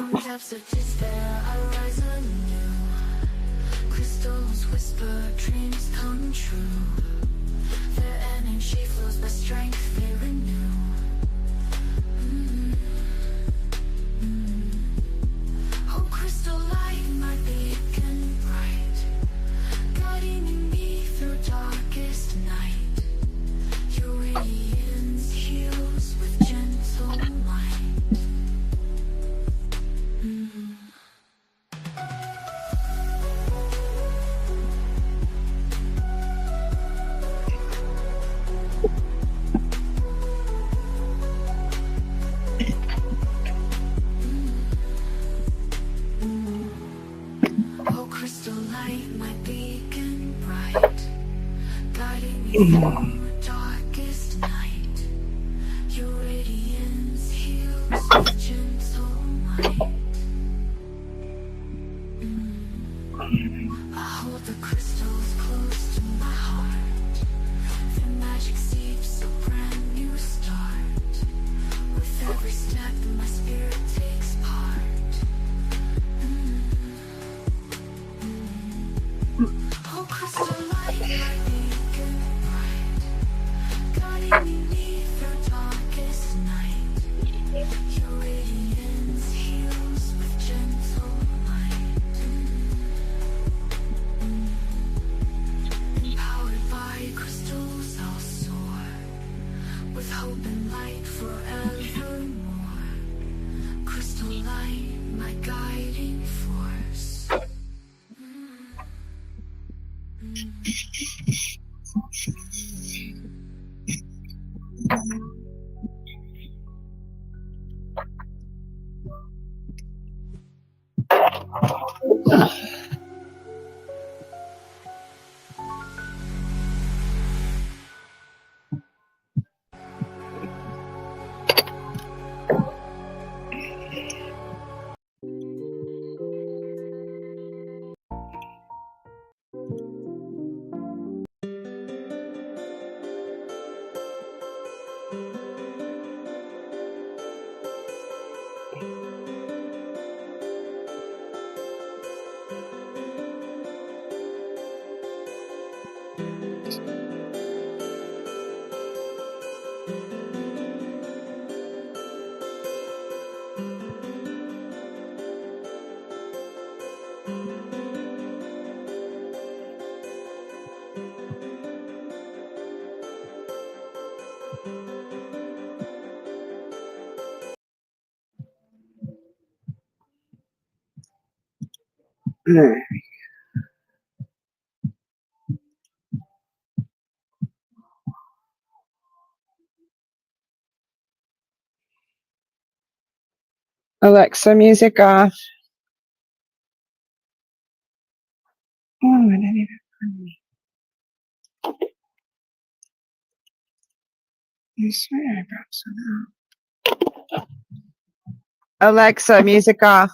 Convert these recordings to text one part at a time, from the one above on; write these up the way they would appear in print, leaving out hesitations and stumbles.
From depths of despair I rise anew. Crystals whisper, dreams come true. Their energy flows by strength they renew. Oh, crystal light, my beacon bright, guiding me through darkest night. Your radiance heals with gentle light. Oh, crystal light, my beacon bright, guiding me through darkest night. Your radiance heals with gentle light. I hold the crystals close to my heart. Their magic seeps a brand new start. With every step my spirit takes part. Oh, crystal light, my beacon bright, guiding me through darkest night. Your radiance heals with gentle light. Empowered by crystals I'll soar, with hope and light forevermore. Crystal light, my guiding force. Alexa, music off. Oh, I didn't even. I swear I brought some out. Alexa, music off.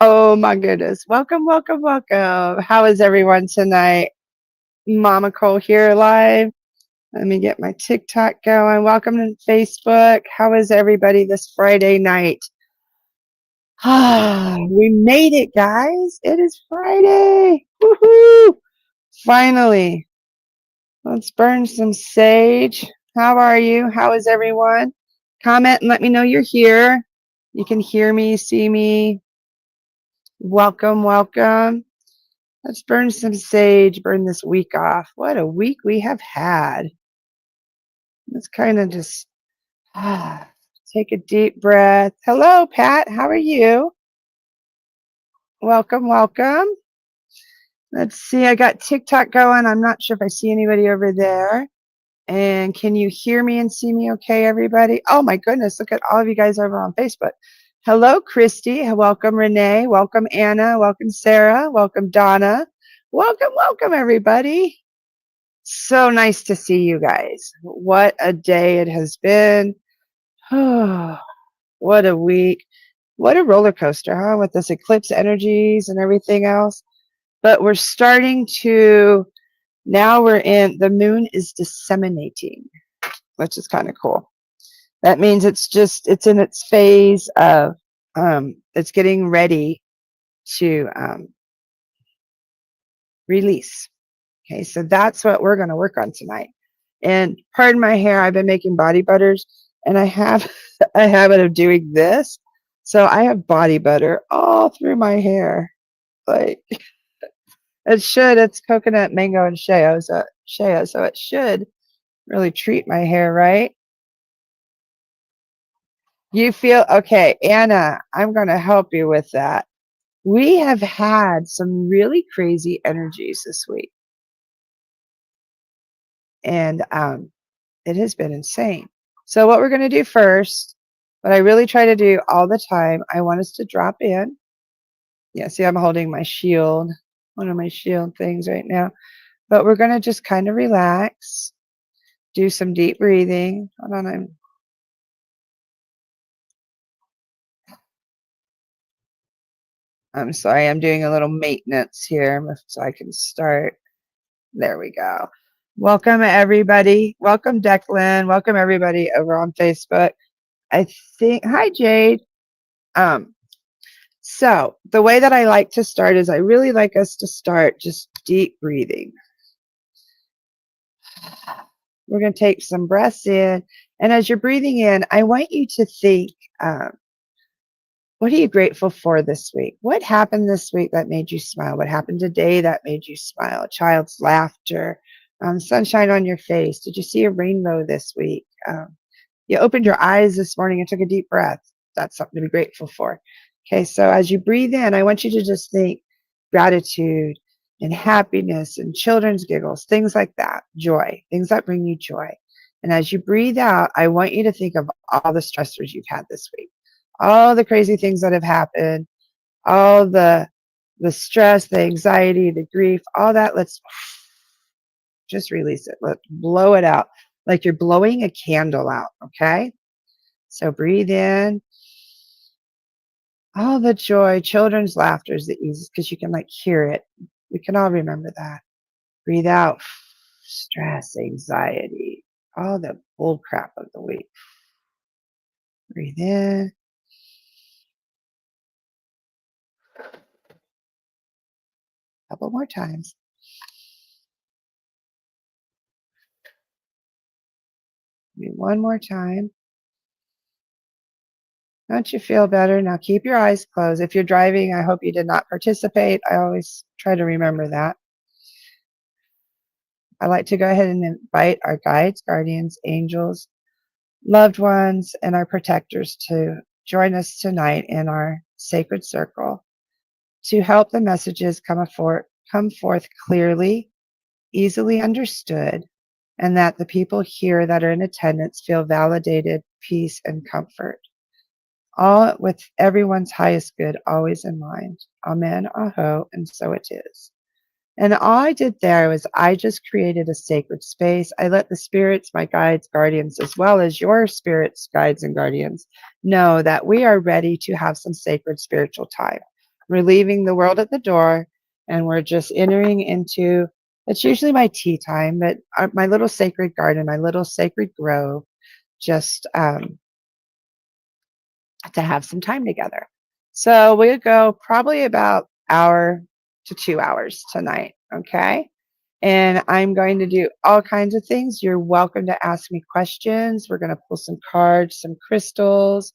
Oh my goodness. Welcome, welcome, welcome. How is everyone tonight? MamaCole here live. Let me get my TikTok going. Welcome to Facebook. How is everybody this Friday night? We made it, guys. It is Friday. Woohoo! Finally. Let's burn some sage. How are you? How is everyone? Comment and let me know you're here. You can hear me, see me. Welcome, welcome. Let's burn some sage, burn this week off. What a week we have had. Let's kind of just take a deep breath. Hello, Pat. How are you? Welcome, welcome. Let's see. I got TikTok going. I'm not sure if I see anybody over there. And can you hear me and see me okay, everybody? Oh, my goodness. Look at all of you guys over on Facebook. Hello, Christy. Welcome, Renee. Welcome, Anna. Welcome, Sarah. Welcome, Donna. Welcome, welcome, everybody. So nice to see you guys. What a day it has been. Oh, what a week. What a roller coaster, huh? With this eclipse energies and everything else. But we're starting to, now the moon is disseminating, which is kind of cool. That means it's in its phase of, it's getting ready to release. Okay, so that's what we're going to work on tonight. And pardon my hair, I've been making body butters, and I have a habit of doing this. So I have body butter all through my hair. Like, it's coconut, mango, and shea, so it should really treat my hair right. You feel okay, Anna, I'm going to help you with that. We have had some really crazy energies this week, and it has been insane. So what we're going to do first, what I really try to do all the time, I want us to drop in. Yeah, see, I'm holding my shield, one of my shield things right now. But we're going to just kind of relax, do some deep breathing. Hold on, I'm sorry, I'm doing a little maintenance here so I can start. There we go. Welcome, everybody. Welcome, Declan. Welcome, everybody over on Facebook. Hi, Jade. So the way that I like to start is I really like us to start just deep breathing. We're going to take some breaths in. And as you're breathing in, I want you to think, what are you grateful for this week? What happened this week that made you smile? What happened today that made you smile? A child's laughter, sunshine on your face. Did you see a rainbow this week? You opened your eyes this morning and took a deep breath. That's something to be grateful for. Okay, so as you breathe in, I want you to just think gratitude and happiness and children's giggles, things like that, joy, things that bring you joy. And as you breathe out, I want you to think of all the stressors you've had this week, all the crazy things that have happened, all the stress, the anxiety, the grief, all that. Let's just release it. Let's blow it out like you're blowing a candle out, okay? So breathe in. All the joy, children's laughter is the easiest because you can hear it. We can all remember that. Breathe out. Stress, anxiety, all the bull crap of the week. Breathe in. A couple more times. Maybe one more time. Don't you feel better? Now keep your eyes closed. If you're driving, I hope you did not participate. I always try to remember that. I like to go ahead and invite our guides, guardians, angels, loved ones, and our protectors to join us tonight in our sacred circle to help the messages come forth clearly, easily understood, and that the people here that are in attendance feel validated, peace, and comfort. All with everyone's highest good always in mind. Amen, aho, and so it is. And all I did there was I just created a sacred space. I let the spirits, my guides, guardians, as well as your spirits, guides, and guardians know that we are ready to have some sacred spiritual time. We're leaving the world at the door and we're just entering into, it's usually my tea time, but my little sacred garden, my little sacred grove, just to have some time together. So we'll go probably about hour to 2 hours tonight, okay? And I'm going to do all kinds of things. You're welcome to ask me questions. We're going to pull some cards, some crystals.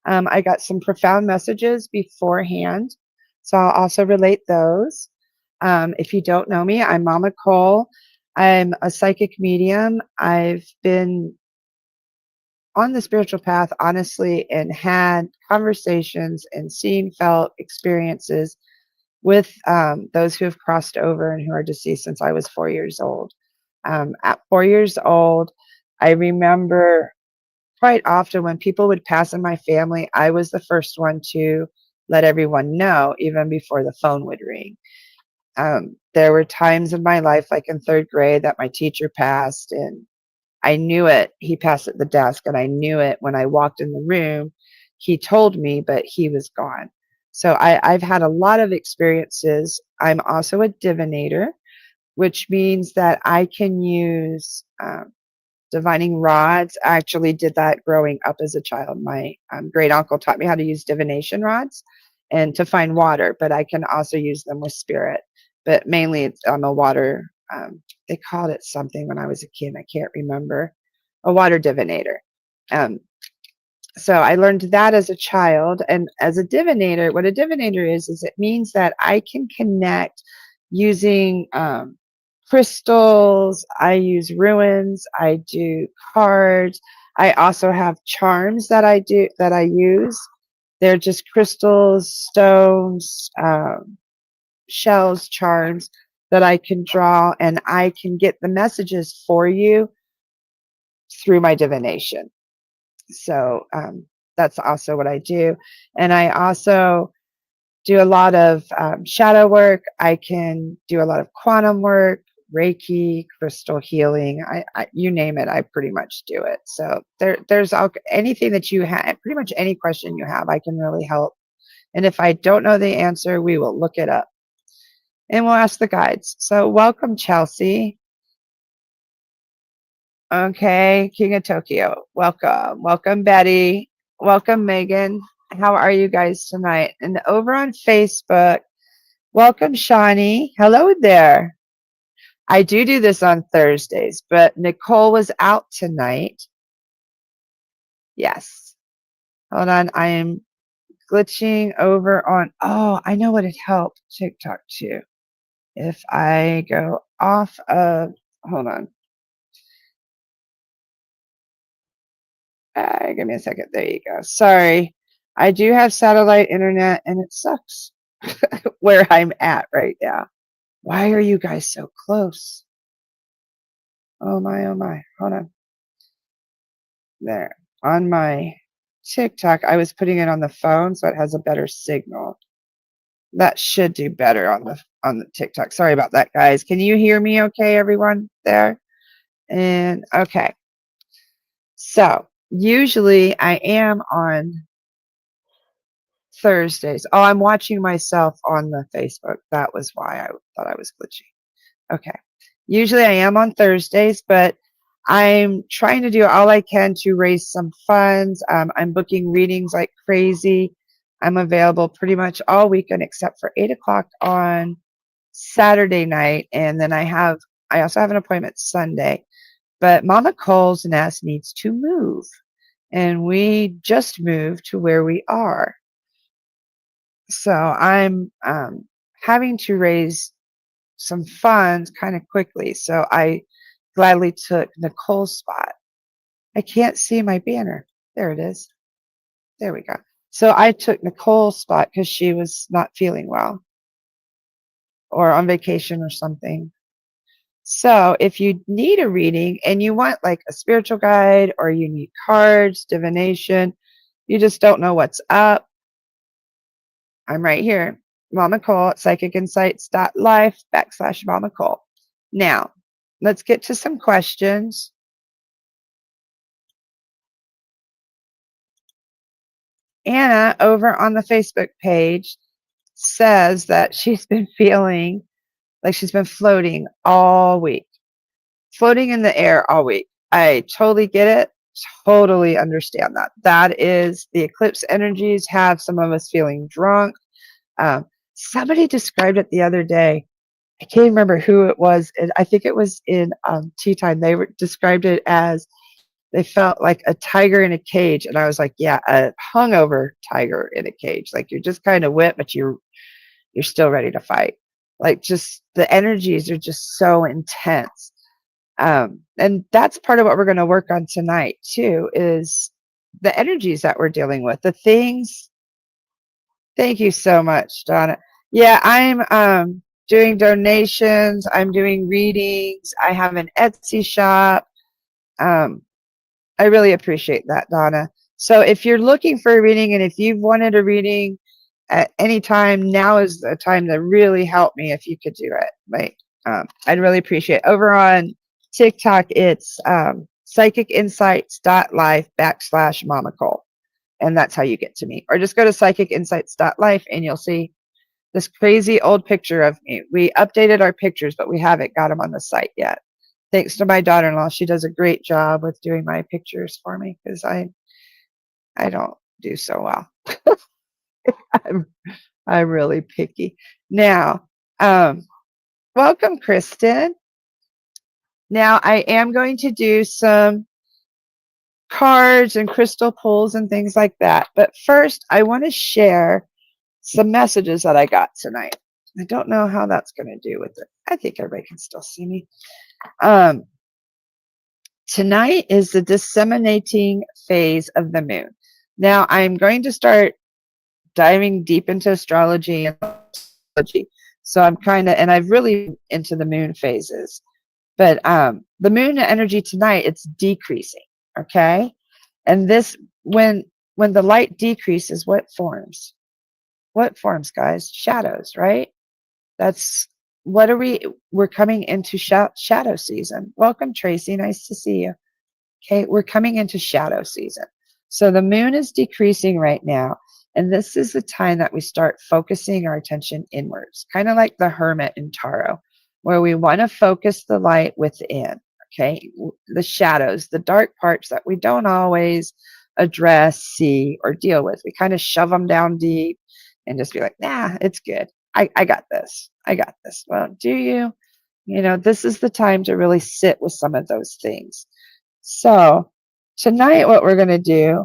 I got some profound messages beforehand, so I'll also relate those. If you don't know me, I'm MamaCole. I'm a psychic medium. I've been on the spiritual path, honestly, and had conversations and seen, felt experiences with those who have crossed over and who are deceased since I was 4 years old. At 4 years old, I remember quite often when people would pass in my family, I was the first one to let everyone know, even before the phone would ring. There were times in my life, like in third grade, that my teacher passed, and I knew it. He passed at the desk, and I knew it when I walked in the room. he told me, but he was gone. So I've had a lot of experiences. I'm also a divinator, which means that I can use divining rods. I actually did that growing up as a child. My great uncle taught me how to use divination rods and to find water, but I can also use them with spirit. But mainly I'm a water, they called it something when I was a kid. I can't remember. A water divinator. Um, so I learned that as a child. And as a divinator, what a divinator is it means that I can connect using crystals. I use ruins. I do cards. I also have charms that I use. They're just crystals, stones, shells, charms that I can draw, and I can get the messages for you through my divination. So that's also what I do. And I also do a lot of shadow work. I can do a lot of quantum work, Reiki, crystal healing. You name it, I pretty much do it. So there's anything that you have, pretty much any question you have, I can really help. And if I don't know the answer, we will look it up and we'll ask the guides. So welcome, Chelsea. Okay, King of Tokyo. Welcome. Welcome, Betty. Welcome, Megan. How are you guys tonight? And over on Facebook, welcome, Shawnee. Hello there. I do this on Thursdays, but Nicole was out tonight. Yes. Hold on. I am glitching over on, oh, I know what it helped TikTok too. If I go off of, hold on. Give me a second. There you go. Sorry. I do have satellite internet and it sucks where I'm at right now. Why are you guys so close? Oh my, oh my. Hold on. There. On my TikTok, I was putting it on the phone so it has a better signal. That should do better on the TikTok. Sorry about that, guys. Can you hear me okay, everyone there? And okay. So usually I am on Thursdays. Oh, I'm watching myself on the Facebook. That was why I thought I was glitchy. Okay. Usually I am on Thursdays, but I'm trying to do all I can to raise some funds. I'm booking readings like crazy. I'm available pretty much all weekend except for 8 o'clock on Saturday night. And then I also have an appointment Sunday. But MamaCole's nest needs to move. And we just moved to where we are. So I'm having to raise some funds kind of quickly. So I gladly took Nicole's spot. I can't see my banner. There it is. There we go. So I took Nicole's spot because she was not feeling well or on vacation or something. So if you need a reading and you want like a spiritual guide or you need cards, divination, you just don't know what's up, I'm right here. MamaCole at PsychicInsights.Life /MamaCole. Now, let's get to some questions. Anna over on the Facebook page says that she's been feeling like she's been floating all week, floating in the air all week. I totally get it. Totally understand that. That is the eclipse energies have some of us feeling drunk. Somebody described it the other day. I can't remember who it was. I think it was in Tea Time. They described it as they felt like a tiger in a cage. And I was like, yeah, a hungover tiger in a cage. Like you're just kind of whipped, but you're still ready to fight. Like just the energies are just so intense. And that's part of what we're going to work on tonight too, is the energies that we're dealing with, the things. Thank you so much, Donna. Yeah, I'm doing donations. I'm doing readings. I have an Etsy shop. I really appreciate that, Donna. So if you're looking for a reading and if you've wanted a reading at any time, now is the time to really help me if you could do it. Like, I'd really appreciate it. Over on TikTok, it's PsychicInsights.Life /MamaCole. And that's how you get to me. Or just go to PsychicInsights.Life and you'll see this crazy old picture of me. We updated our pictures, but we haven't got them on the site yet. Thanks to my daughter-in-law. She does a great job with doing my pictures for me because I don't do so well. I'm really picky. Now, welcome, Kristen. Now, I am going to do some cards and crystal pulls and things like that. But first, I want to share some messages that I got tonight. I don't know how that's going to do with it. I think everybody can still see me. Tonight is the disseminating phase of the moon. Now, I'm going to start diving deep into astrology and astrology. So I'm and I've really into the moon phases. But the moon energy tonight, it's decreasing, okay? And this, when the light decreases, what forms? What forms, guys? Shadows, right? That's, we're coming into shadow season. Welcome, Tracy. Nice to see you. Okay, we're coming into shadow season. So the moon is decreasing right now. And this is the time that we start focusing our attention inwards, kind of like the hermit in tarot, where we want to focus the light within, okay? The shadows, the dark parts that we don't always address, see, or deal with. We kind of shove them down deep and just be like, nah, it's good. I got this. I got this. Well, do you? You know, this is the time to really sit with some of those things. So tonight, what we're going to do,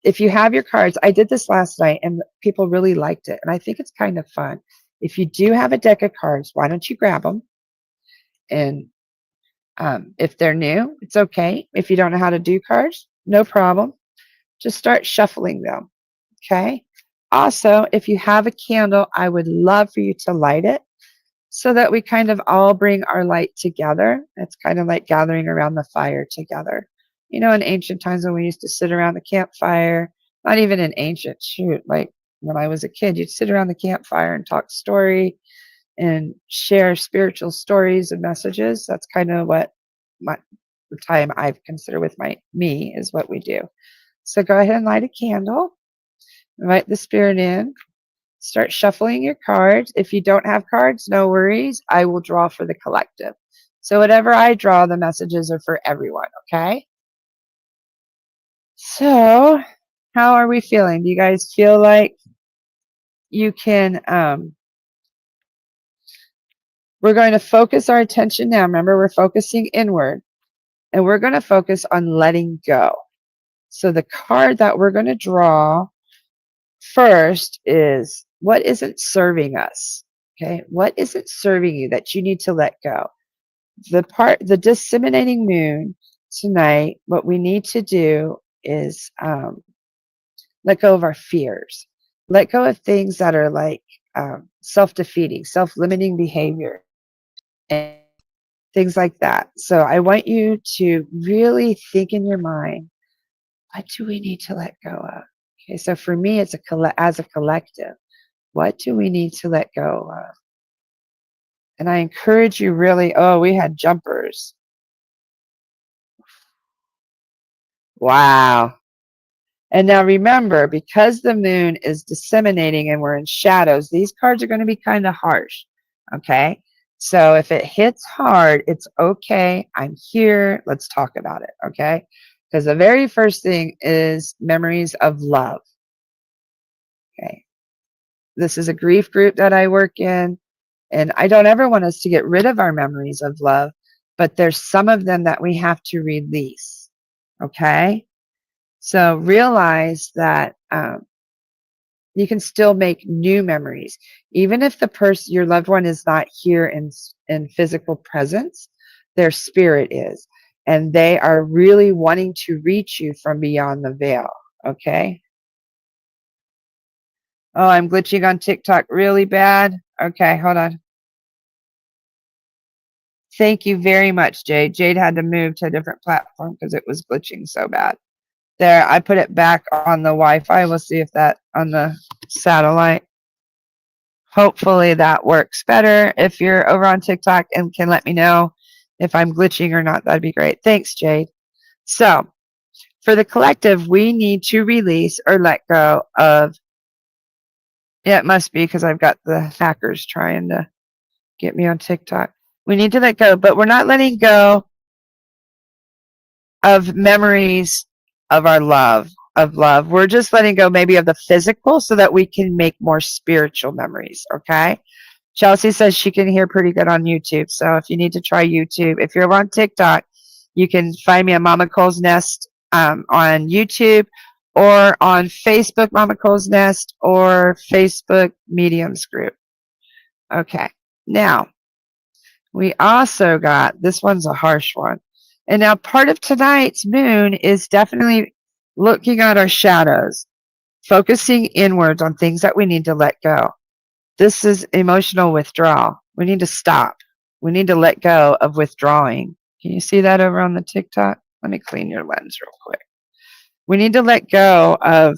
if you have your cards, I did this last night and people really liked it. And I think it's kind of fun. If you do have a deck of cards, why don't you grab them? And if they're new, it's okay. If you don't know how to do cards, no problem. Just start shuffling them. Okay. Also, if you have a candle, I would love for you to light it so that we kind of all bring our light together. It's kind of like gathering around the fire together. You know, in ancient times when we used to sit around the campfire, not even in ancient, shoot, like when I was a kid, you'd sit around the campfire and talk story and share spiritual stories and messages. That's kind of what the time I've considered with me is what we do. So go ahead and light a candle, invite the spirit in, start shuffling your cards. If you don't have cards, no worries. I will draw for the collective. So whatever I draw, the messages are for everyone, okay? So how are we feeling? Do you guys feel like you can, we're going to focus our attention now. Remember, we're focusing inward and we're going to focus on letting go. So the card that we're going to draw first is what isn't serving us. Okay. What isn't serving you that you need to let go? The disseminating moon tonight, what we need to do is let go of our fears. Let go of things that are like self-defeating, self-limiting behavior, and things like that. So I want you to really think in your mind, what do we need to let go of? Okay, so for me, it's as a collective, what do we need to let go of? And I encourage you really, we had jumpers. Wow. And now remember, because the moon is disseminating and we're in shadows, these cards are going to be kind of harsh. Okay. So if it hits hard, it's okay. I'm here. Let's talk about it. Okay. Because the very first thing is memories of love. Okay. This is a grief group that I work in. And I don't ever want us to get rid of our memories of love, but there's some of them that we have to release. Okay. So realize that you can still make new memories. Even if your loved one is not here in physical presence, their spirit is. And they are really wanting to reach you from beyond the veil. Okay. Oh, I'm glitching on TikTok really bad. Okay, hold on. Thank you very much, Jade. Jade had to move to a different platform because it was glitching so bad. There, I put it back on the Wi-Fi. We'll see if that on the satellite. Hopefully that works better. If you're over on TikTok and can let me know if I'm glitching or not, that'd be great. Thanks, Jade. So For the collective, we need to release or let go of, yeah, it must be because I've got the hackers trying to get me on TikTok. We need to let go, but we're not letting go of memories of our love, of love. We're just letting go maybe of the physical so that we can make more spiritual memories, okay? Chelsea says she can hear pretty good on YouTube. So if you need to try YouTube, if you're on TikTok, you can find me at Mama Cole's Nest on YouTube or on Facebook, Mama Cole's Nest, or Facebook Mediums group. Okay. Now, we also got, this one's a harsh one. And now part of tonight's moon is definitely looking at our shadows, focusing inwards on things that we need to let go. This is emotional withdrawal. We need to stop. We need to let go of withdrawing. Can you see that over on the TikTok? Let me clean your lens real quick. We need to let go of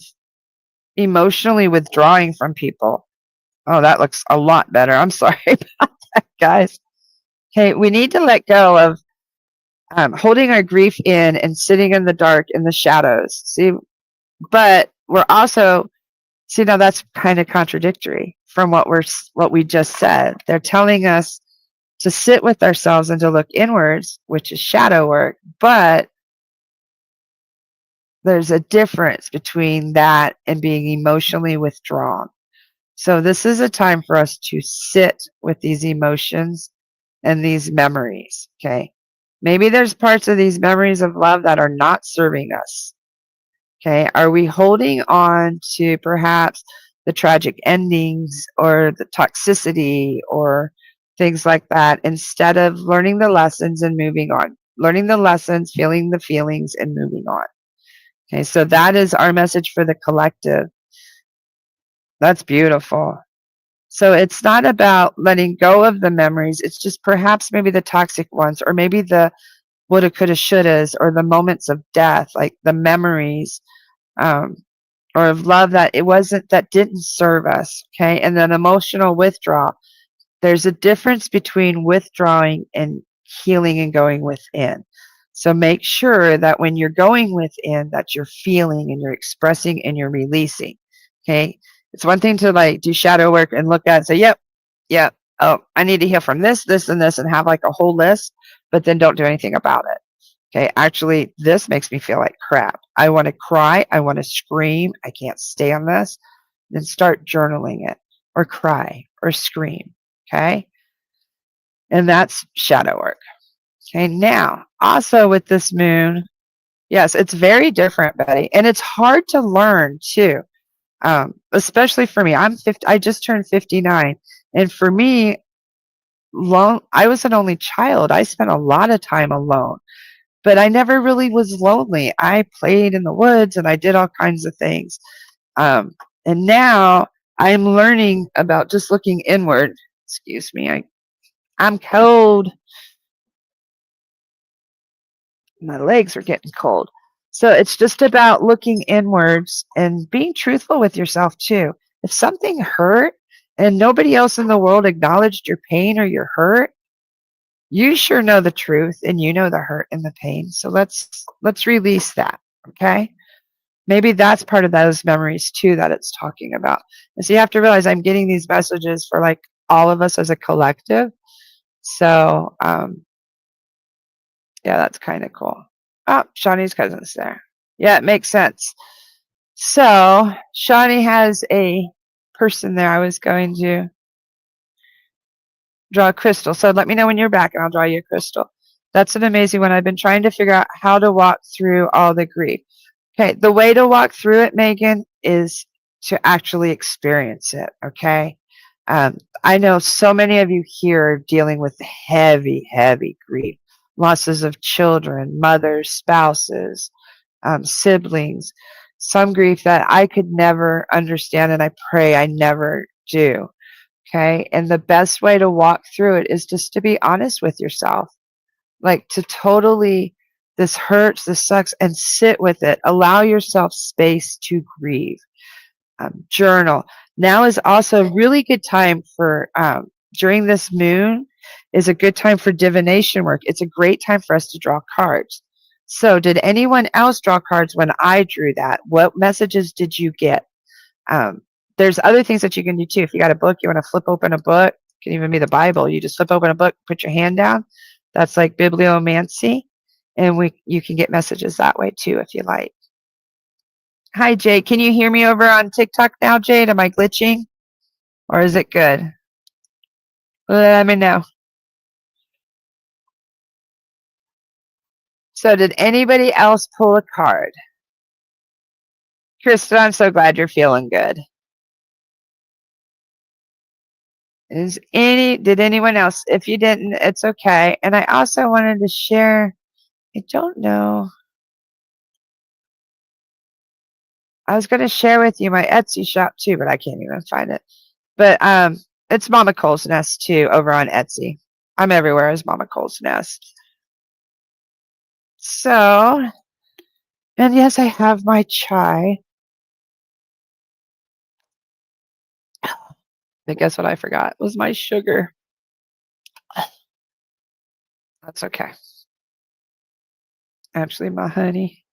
emotionally withdrawing from people. Oh, that looks a lot better. I'm sorry about that, guys. Okay, we need to let go of holding our grief in and sitting in the dark in the shadows. See, but we're also, see, now that's kind of contradictory from what we just said. They're telling us to sit with ourselves and to look inwards, which is shadow work, but there's a difference between that and being emotionally withdrawn. So this is a time for us to sit with these emotions and these memories, okay? Maybe there's parts of these memories of love that are not serving us, okay? Are we holding on to perhaps the tragic endings or the toxicity or things like that instead of learning the lessons and moving on? Learning the lessons, feeling the feelings, and moving on. Okay, so that is our message for the collective. That's beautiful. So it's not about letting go of the memories. It's just perhaps maybe the toxic ones, or maybe the woulda, coulda, shouldas, or the moments of death, like the memories or of love that didn't serve us. Okay, and then emotional withdrawal. There's a difference between withdrawing and healing and going within. So make sure that when you're going within, that you're feeling and you're expressing and you're releasing. Okay. It's one thing to like do shadow work and look at it and say, yep, oh, I need to heal from this, this, and this, and have like a whole list, but then don't do anything about it. Okay. Actually, this makes me feel like crap. I want to cry. I want to scream. I can't stand this. Then start journaling it or cry or scream. Okay. And that's shadow work. Okay. Now, also with this moon, yes, it's very different, Betty. And it's hard to learn too. Especially for me. I just turned 59. And for me, I was an only child. I spent a lot of time alone. But I never really was lonely. I played in the woods and I did all kinds of things. And now I'm learning about just looking inward. Excuse me, I'm cold. My legs are getting cold. So it's just about looking inwards and being truthful with yourself too. If something hurt and nobody else in the world acknowledged your pain or your hurt, you sure know the truth and you know the hurt and the pain. So let's release that, okay? Maybe that's part of those memories too that it's talking about. And so you have to realize I'm getting these messages for like all of us as a collective. So yeah, that's kind of cool. Oh, Shawnee's cousin's there. Yeah, it makes sense. So Shawnee has a person there. I was going to draw a crystal. So let me know when you're back and I'll draw you a crystal. That's an amazing one. I've been trying to figure out how to walk through all the grief. Okay, the way to walk through it, Megan, is to actually experience it, okay? I know so many of you here are dealing with heavy, heavy grief. Losses of children, mothers, spouses, siblings, some grief that I could never understand, and I pray I never do. Okay. And the best way to walk through it is just to be honest with yourself. Like to totally, this hurts, this sucks, and sit with it. Allow yourself space to grieve. Journal. Now is also a really good time for, during this moon, is a good time for divination work. It's a great time for us to draw cards. So did anyone else draw cards when I drew that? What messages did you get? There's other things that you can do too. If you got a book, you want to flip open a book, it can even be the Bible. You just flip open a book, put your hand down. That's like bibliomancy. And you can get messages that way too if you like. Hi, Jade. Can you hear me over on TikTok now, Jade? Am I glitching? Or is it good? Let me know. So did anybody else pull a card? Kristen, I'm so glad you're feeling good. Did anyone else? If you didn't, it's okay. And I also wanted to share, I don't know. I was going to share with you my Etsy shop too, but I can't even find it. But it's MamaCole's Nest too over on Etsy. I'm everywhere as MamaCole's Nest. So, and yes, I have my chai. But guess what I forgot? It was my sugar. That's okay. Actually, my honey.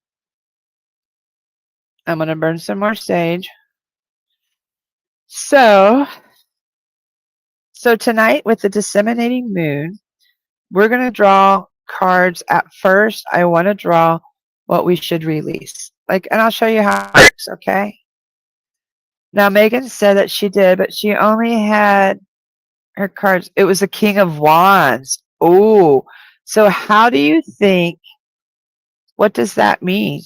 I'm going to burn some more sage. So tonight with the disseminating moon, we're going to draw cards. At first, I want to draw what we should release. And I'll show you how it works, okay? Now, Megan said that she did, but she only had her cards. It was a King of Wands. Oh, so how do you think, what does that mean?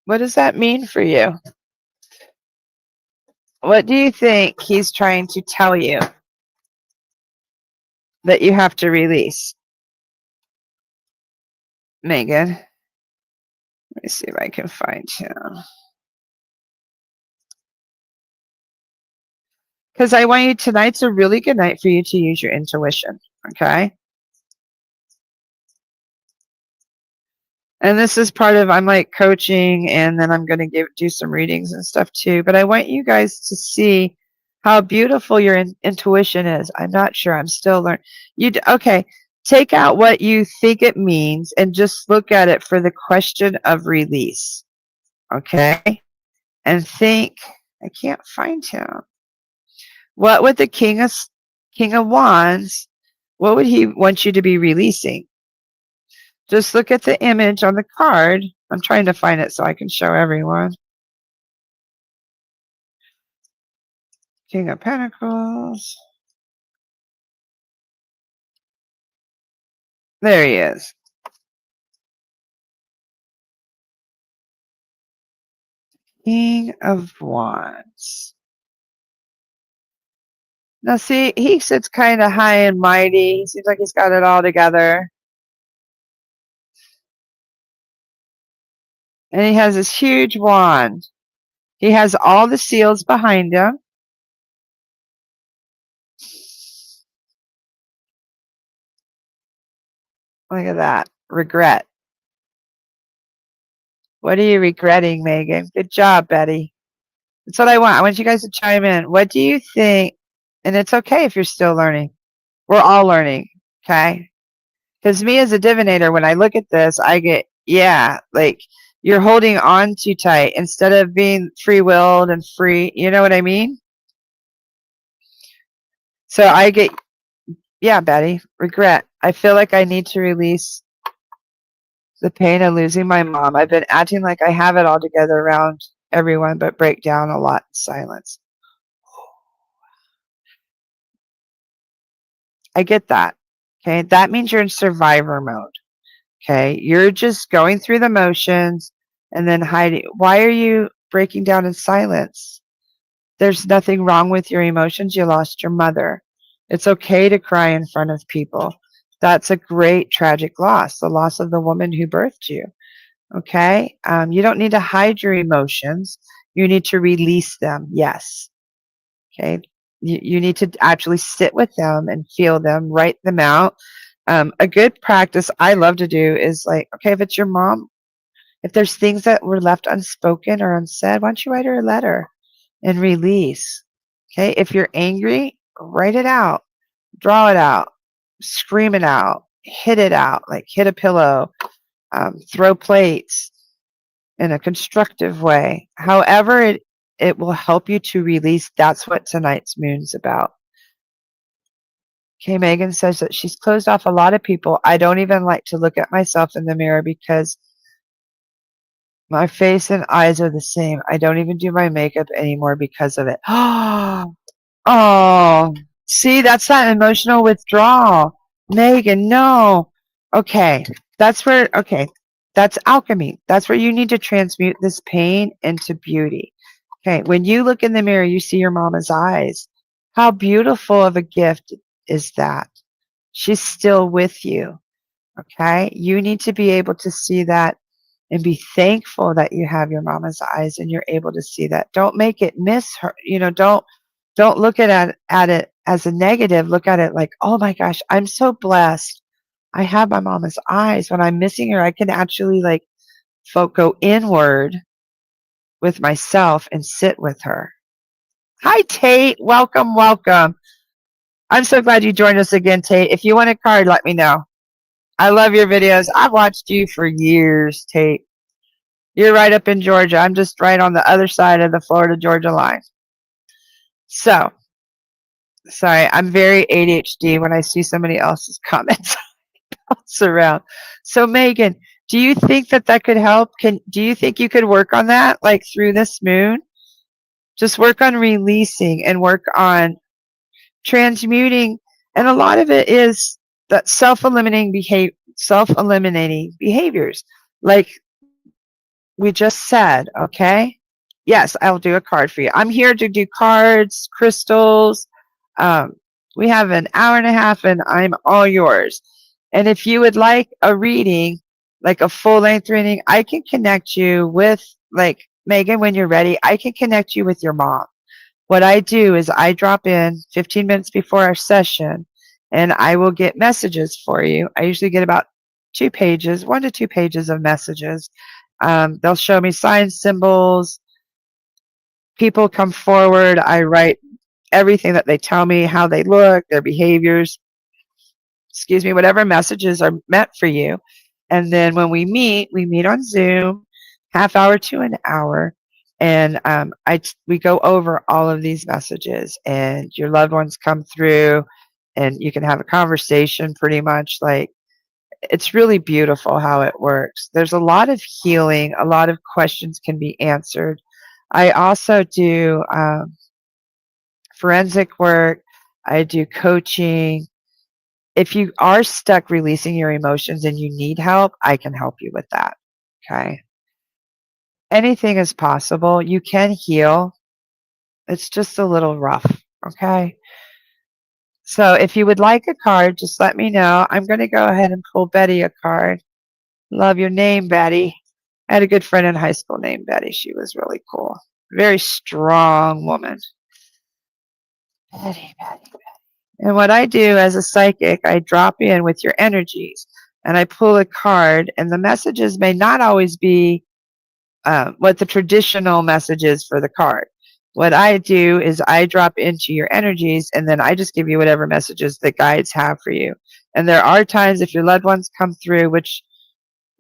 What does that mean for you? What do you think he's trying to tell you that you have to release? Megan, let me see if I can find him. Because I want you, tonight's a really good night for you to use your intuition, okay? And this is part of, I'm like coaching, and then I'm going to do some readings and stuff too. But I want you guys to see how beautiful your intuition is. I'm not sure. I'm still learning. Okay, take out what you think it means and just look at it for the question of release, okay? And think, I can't find him. What would the King of Wands, what would he want you to be releasing? Just look at the image on the card. I'm trying to find it so I can show everyone. King of Pentacles. There he is. King of Wands. Now see, he sits kind of high and mighty. He seems like he's got it all together. And he has this huge wand. He has all the seals behind him. Look at that. Regret. What are you regretting, Megan? Good job, Betty. That's what I want. I want you guys to chime in. What do you think? And it's okay if you're still learning. We're all learning, okay? Because me as a divinator, when I look at this, I get, yeah, like you're holding on too tight instead of being free-willed and free. You know what I mean? So I get, yeah, Betty, regret. I feel like I need to release the pain of losing my mom. I've been acting like I have it all together around everyone, but break down a lot in silence. I get that. Okay. That means you're in survivor mode. Okay. You're just going through the motions and then hiding. Why are you breaking down in silence? There's nothing wrong with your emotions. You lost your mother. It's okay to cry in front of people. That's a great tragic loss, the loss of the woman who birthed you. Okay. You don't need to hide your emotions. You need to release them. Yes. Okay. You need to actually sit with them and feel them, write them out. A good practice I love to do is like, okay, if it's your mom, if there's things that were left unspoken or unsaid, why don't you write her a letter and release? Okay. If you're angry, write it out, draw it out, scream it out. hit it out, like hit a pillow, throw plates in a constructive way. However, it will help you to release. That's what tonight's moon's about. Okay, Megan says that she's closed off a lot of people. I don't even like to look at myself in the mirror because my face and eyes are the same. I don't even do my makeup anymore because of it. Oh, see, that's that emotional withdrawal. Megan, no. Okay, that's alchemy. That's where you need to transmute this pain into beauty. Okay, when you look in the mirror, you see your mama's eyes. How beautiful of a gift is that? She's still with you. Okay, you need to be able to see that and be thankful that you have your mama's eyes and you're able to see that. Don't make it miss her. Don't look at it as a negative. Look at it like, oh my gosh, I'm so blessed. I have my mama's eyes. When I'm missing her, I can actually like go inward with myself and sit with her. Hi, Tate. Welcome, welcome. I'm so glad you joined us again, Tate. If you want a card, let me know. I love your videos. I've watched you for years, Tate. You're right up in Georgia. I'm just right on the other side of the Florida-Georgia line. So, sorry, I'm very ADHD when I see somebody else's comments around. So, Megan, do you think that could help? Do you think you could work on that, like through this moon? Just work on releasing and work on transmuting. And a lot of it is that self-eliminating behaviors, like we just said. Okay, yes, I'll do a card for you. I'm here to do cards, crystals. We have an hour and a half and I'm all yours. And if you would like a reading, like a full-length reading, I can connect you with, like, Megan, when you're ready, I can connect you with your mom. What I do is I drop in 15 minutes before our session and I will get messages for you. I usually get about 1 to 2 pages of messages. They'll show me signs, symbols. People come forward. I write everything that they tell me, how they look, their behaviors, whatever messages are meant for you. And then when we meet on Zoom, half hour to an hour. And we go over all of these messages and your loved ones come through and you can have a conversation pretty much. Like, it's really beautiful how it works. There's a lot of healing. A lot of questions can be answered. I also do forensic work. I do coaching. If you are stuck releasing your emotions and you need help, I can help you with that. Okay. Anything is possible. You can heal. It's just a little rough. Okay. So if you would like a card, just let me know. I'm going to go ahead and pull Betty a card. Love your name, Betty. I had a good friend in high school named Betty. She was really cool. Very strong woman. Betty. And what I do as a psychic, I drop in with your energies and I pull a card, and the messages may not always be what the traditional message is for the card. What I do is I drop into your energies and then I just give you whatever messages the guides have for you. And there are times if your loved ones come through, which,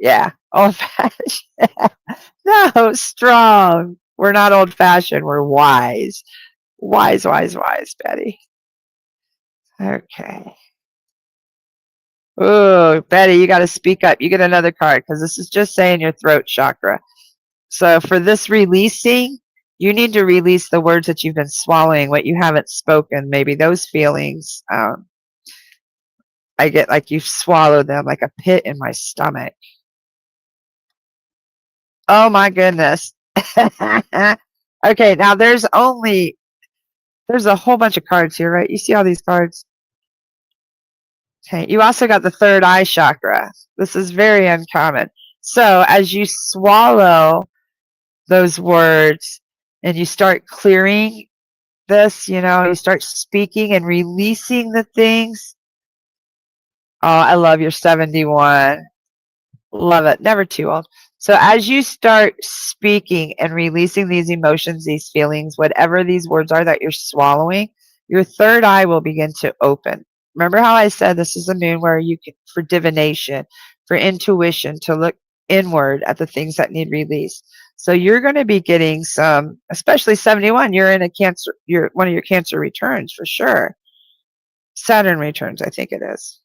yeah, old-fashioned. No, strong. We're not old-fashioned. We're wise. Wise, Betty. Okay. Oh, Betty, you got to speak up. You get another card because this is just saying your throat chakra. So for this releasing, you need to release the words that you've been swallowing, what you haven't spoken, maybe those feelings. I get like you've swallowed them, like a pit in my stomach. Oh my goodness. Okay, now there's a whole bunch of cards here, right? You see all these cards? Okay, you also got the third eye chakra. This is very uncommon. So as you swallow those words and you start clearing this, you start speaking and releasing the things. Oh, I love your 71. Love it. Never too old. So as you start speaking and releasing these emotions, these feelings, whatever these words are that you're swallowing, your third eye will begin to open. Remember how I said this is a moon where you can, for divination, for intuition, to look inward at the things that need release. So you're going to be getting some, especially 71. You're in a Cancer. You're one of your Cancer returns for sure. Saturn returns, I think it is.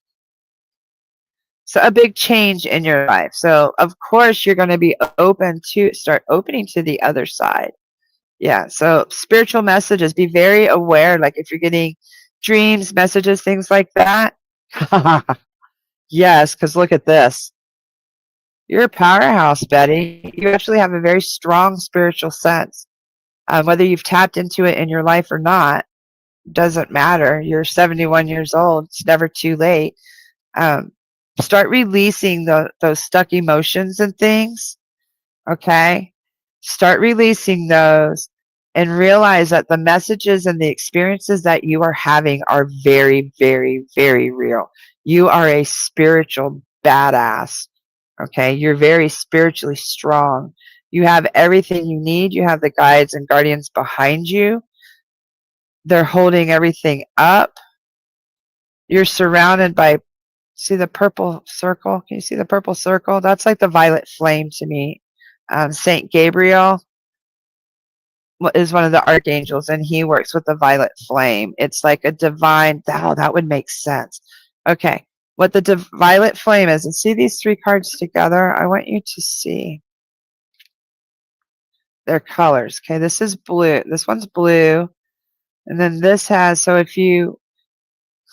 So a big change in your life. So of course you're going to be open to start opening to the other side. Yeah. So spiritual messages, be very aware. Like if you're getting dreams, messages, things like that. Yes, because look at this. You're a powerhouse, Betty. You actually have a very strong spiritual sense. Whether you've tapped into it in your life or not, doesn't matter. You're 71 years old. It's never too late. Um, Start releasing those stuck emotions and things. Okay? Start releasing those and realize that the messages and the experiences that you are having are very, very, very real. You are a spiritual badass. Okay? You're very spiritually strong. You have everything you need. You have the guides and guardians behind you. They're holding everything up. You're surrounded by, see the purple circle? Can you see the purple circle? That's like the violet flame to me. Saint Gabriel is one of the archangels, and he works with the violet flame. It's like a divine, oh, that would make sense. Okay, what the violet flame is, and see these three cards together? I want you to see their colors. Okay, this is blue. This one's blue. And then this has, so if you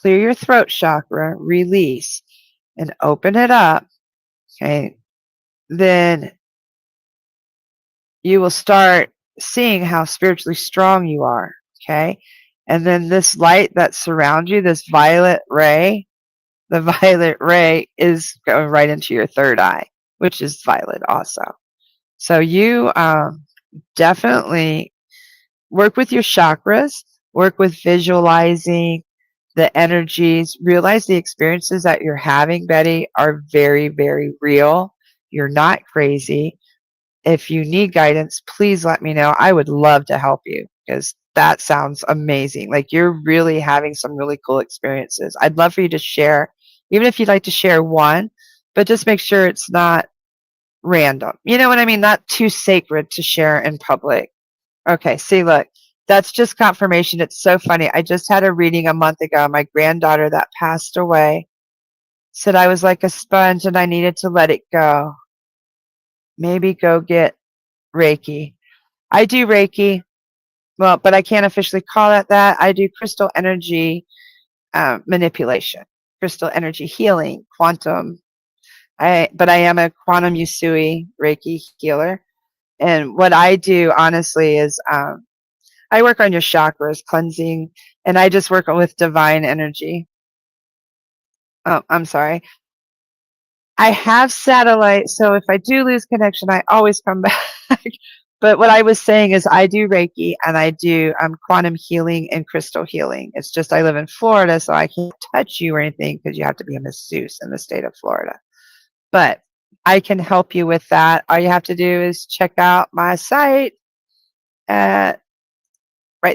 clear your throat chakra, release, and open it up, okay, then you will start seeing how spiritually strong you are, okay? And then this light that surrounds you, this violet ray, the violet ray is going right into your third eye, which is violet also. So you definitely work with your chakras, work with visualizing the energies, realize the experiences that you're having, Betty, are very, very real. You're not crazy. If you need guidance, please let me know. I would love to help you because that sounds amazing. Like you're really having some really cool experiences. I'd love for you to share, even if you'd like to share one, but just make sure it's not random. You know what I mean? Not too sacred to share in public. Okay, see, look, that's just confirmation. It's so funny. I just had a reading a month ago. My granddaughter that passed away said I was like a sponge and I needed to let it go. Maybe go get Reiki. I do Reiki, well, but I can't officially call it that. I do crystal energy manipulation, crystal energy healing, quantum. But I am a quantum Usui Reiki healer. And what I do, honestly, is I work on your chakras, cleansing, and I just work with divine energy. Oh, I'm sorry. I have satellite, so if I do lose connection, I always come back. But what I was saying is I do Reiki and I do quantum healing and crystal healing. It's just I live in Florida, so I can't touch you or anything because you have to be a masseuse in the state of Florida. But I can help you with that. All you have to do is check out my site right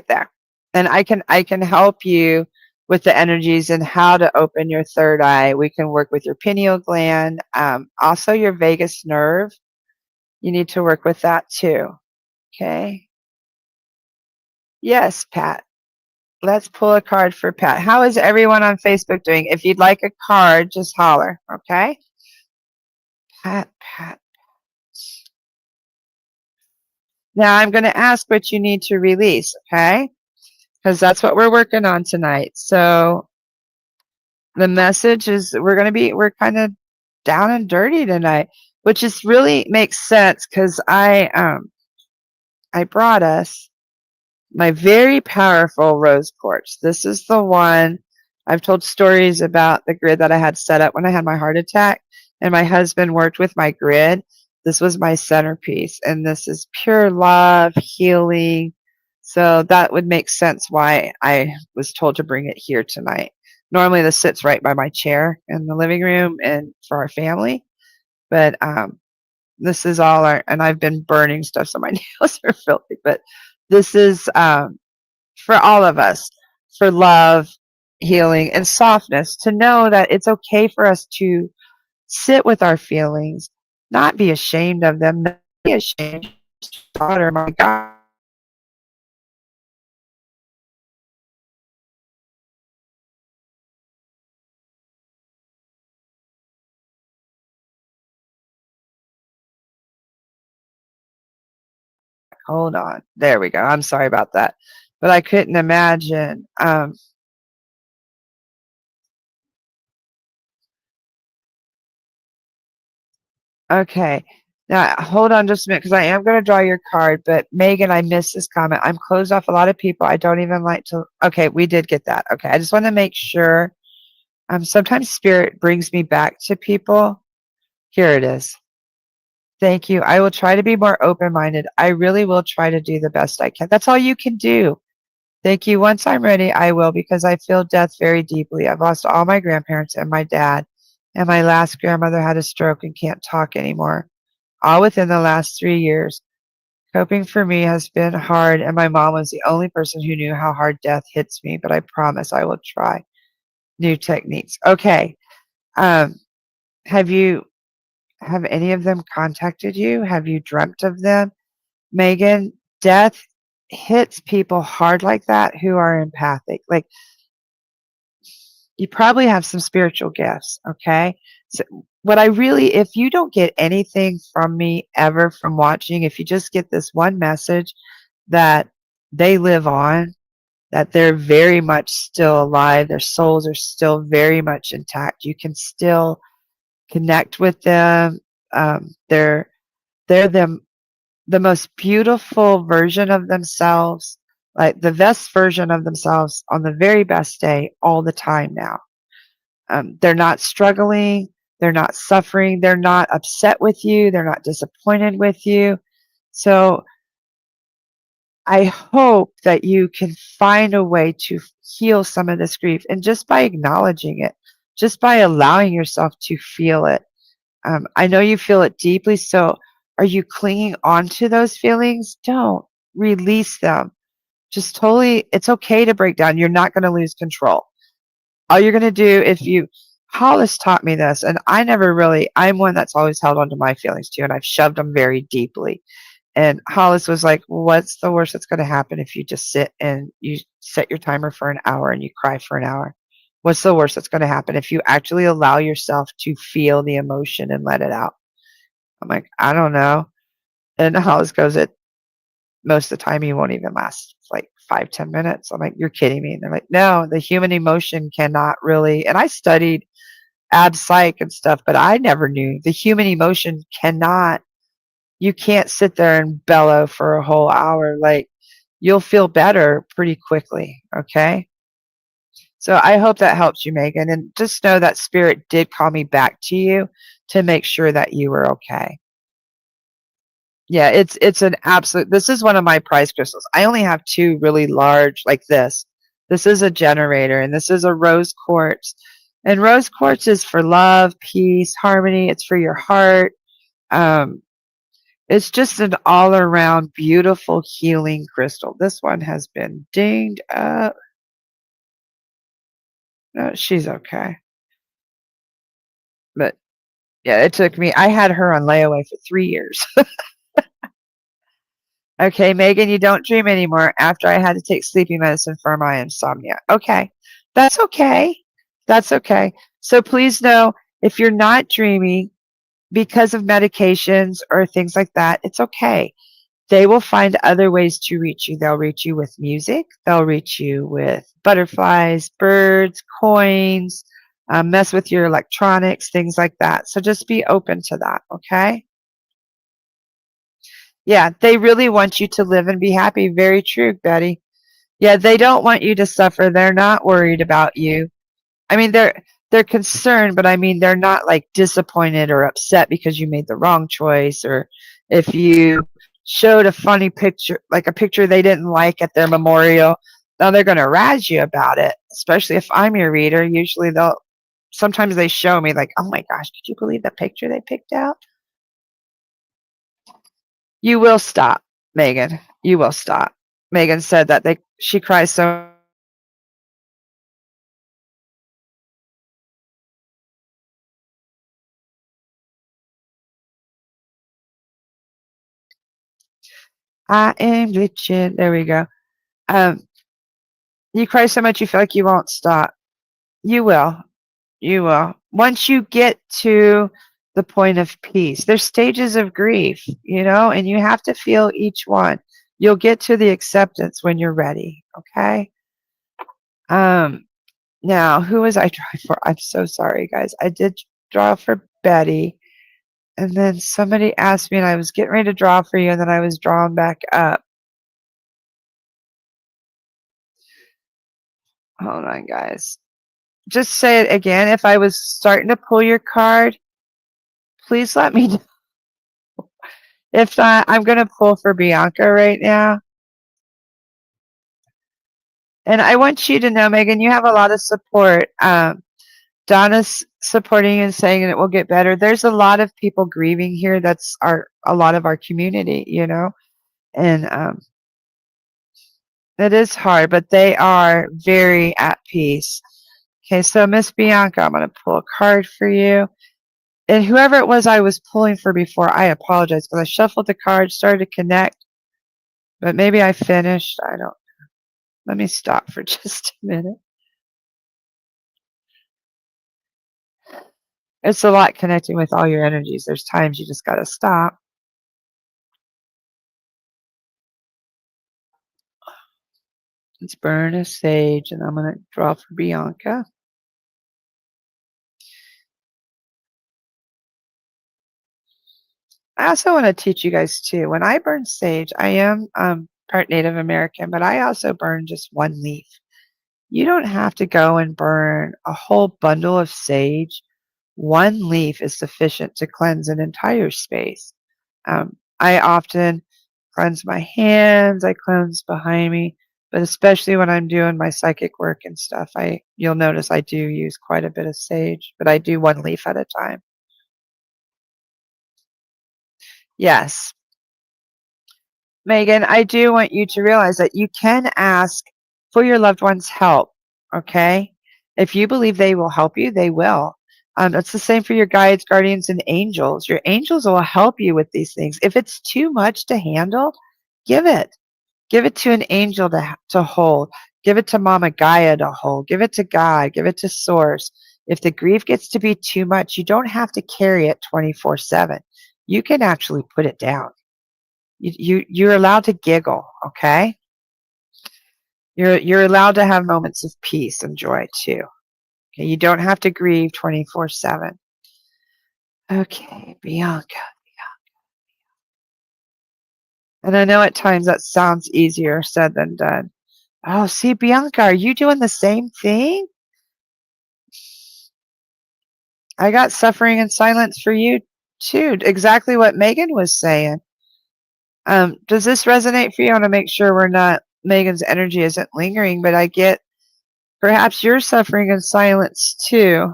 there. And I can help you with the energies and how to open your third eye. We can work with your pineal gland, also your vagus nerve. You need to work with that too. Okay. Yes, Pat. Let's pull a card for Pat. How is everyone on Facebook doing? If you'd like a card, just holler. Okay. Pat. Now I'm going to ask what you need to release. Okay. Because that's what we're working on tonight. So the message is we're kind of down and dirty tonight, which is really makes sense because I brought us my very powerful rose quartz. This is the one I've told stories about the grid that I had set up when I had my heart attack, and my husband worked with my grid. This was my centerpiece, and this is pure love, healing. So that would make sense why I was told to bring it here tonight. Normally this sits right by my chair in the living room and for our family, but this is all our, and I've been burning stuff so my nails are filthy, but this is for all of us, for love, healing and softness to know that it's okay for us to sit with our feelings, not be ashamed of them, not be ashamed. Daughter, my God. Hold on. There we go. I'm sorry about that. But I couldn't imagine. Okay. Now, hold on just a minute because I am going to draw your card. But Megan, I missed this comment. I'm closed off a lot of people. I don't even like to. Okay, we did get that. Okay. I just want to make sure. Sometimes spirit brings me back to people. Here it is. Thank you. I will try to be more open minded. I really will try to do the best I can. That's all you can do. Thank you. Once I'm ready, I will, because I feel death very deeply. I've lost all my grandparents and my dad, and my last grandmother had a stroke and can't talk anymore, all within the last 3 years. Coping for me has been hard, and my mom was the only person who knew how hard death hits me, but I promise I will try new techniques. Okay. Um, have you, have any of them contacted you? Have you dreamt of them? Megan, death hits people hard like that who are empathic. Like, you probably have some spiritual gifts, okay? So what I really, if you don't get anything from me ever from watching, if you just get this one message that they live on, that they're very much still alive, their souls are still very much intact, you can still connect with them. They're the most beautiful version of themselves, like the best version of themselves on the very best day all the time now. They're not struggling. They're not suffering. They're not upset with you. They're not disappointed with you. So I hope that you can find a way to heal some of this grief. And just by acknowledging it, just by allowing yourself to feel it. I know you feel it deeply. So are you clinging on to those feelings? Don't release them. Just totally, it's okay to break down. You're not going to lose control. All you're going to do, if you, Hollis taught me this, and I never really, I'm one that's always held on to my feelings too, and I've shoved them very deeply. And Hollis was like, what's the worst that's going to happen if you just sit and you set your timer for an hour and you cry for an hour? What's the worst that's going to happen if you actually allow yourself to feel the emotion and let it out? I'm like, I don't know. And Hollis goes, it most of the time you won't even last like 5-10 minutes. I'm like, you're kidding me. And they're like, no, the human emotion cannot really. And I studied ab psych and stuff, but I never knew the human emotion cannot. You can't sit there and bellow for a whole hour. Like, you'll feel better pretty quickly. Okay. So I hope that helps you, Megan. And just know that spirit did call me back to you to make sure that you were okay. Yeah, it's an absolute, this is one of my prize crystals. I only have two really large like this. This is a generator, and this is a rose quartz. And rose quartz is for love, peace, harmony. It's for your heart. Um, it's just an all around beautiful healing crystal. This one has been dinged up. No, she's okay. But yeah, it took me, I had her on layaway for 3 years. Okay, Megan, you don't dream anymore after I had to take sleeping medicine for my insomnia. Okay, that's okay. That's okay. So please know, if you're not dreaming because of medications or things like that, it's okay. They will find other ways to reach you. They'll reach you with music. They'll reach you with butterflies, birds, coins, mess with your electronics, things like that. So just be open to that, okay? Yeah, they really want you to live and be happy. Very true, Betty. Yeah, they don't want you to suffer. They're not worried about you. I mean, they're concerned, but I mean, they're not like disappointed or upset because you made the wrong choice, or if you showed a funny picture, like a picture they didn't like at their memorial. Now they're going to razz you about it, especially if I'm your reader. Usually sometimes they show me like, oh my gosh, could you believe the picture they picked out? You will stop, Megan. You will stop. Megan said that she cries so I am glitching. There we go. Um, you cry so much you feel like you won't stop. You will. You will. Once you get to the point of peace, there's stages of grief, and you have to feel each one. You'll get to the acceptance when you're ready. Okay. Now, who was I drawing for? I'm so sorry, guys. I did draw for Betty, and then somebody asked me, and I was getting ready to draw for you, and then I was drawing back up. Hold on, guys. Just say it again. If I was starting to pull your card, please let me know. If not, I'm going to pull for Bianca right now. And I want you to know, Megan, you have a lot of support. Donna's supporting you and saying it will get better. There's a lot of people grieving here. That's a lot of our community, and it is hard, but they are very at peace. Okay, so Miss Bianca, I'm going to pull a card for you. And whoever it was I was pulling for before, I apologize because I shuffled the cards, started to connect, but maybe I finished. I don't know. Let me stop for just a minute. It's a lot connecting with all your energies. There's times you just got to stop. Let's burn a sage, and I'm going to draw for Bianca. I also want to teach you guys too. When I burn sage, I am part Native American, but I also burn just one leaf. You don't have to go and burn a whole bundle of sage. One leaf is sufficient to cleanse an entire space. I often cleanse my hands, I cleanse behind me, but especially when I'm doing my psychic work and stuff, you'll notice I do use quite a bit of sage, but I do one leaf at a time. Yes. Megan, I do want you to realize that you can ask for your loved one's help, okay? If you believe they will help you, they will. It's the same for your guides, guardians, and angels. Your angels will help you with these things. If it's too much to handle, give it. Give it to an angel to hold. Give it to Mama Gaia to hold. Give it to God. Give it to Source. If the grief gets to be too much, you don't have to carry it 24/7. You can actually put it down. You're allowed to giggle, okay? You're allowed to have moments of peace and joy too. Okay, you don't have to grieve 24/7. Okay, Bianca. And I know at times that sounds easier said than done. Oh, see, Bianca, are you doing the same thing? I got suffering and silence for you too. Exactly what Megan was saying. Does this resonate for you? I want to make sure Megan's energy isn't lingering, but I get perhaps you're suffering in silence too.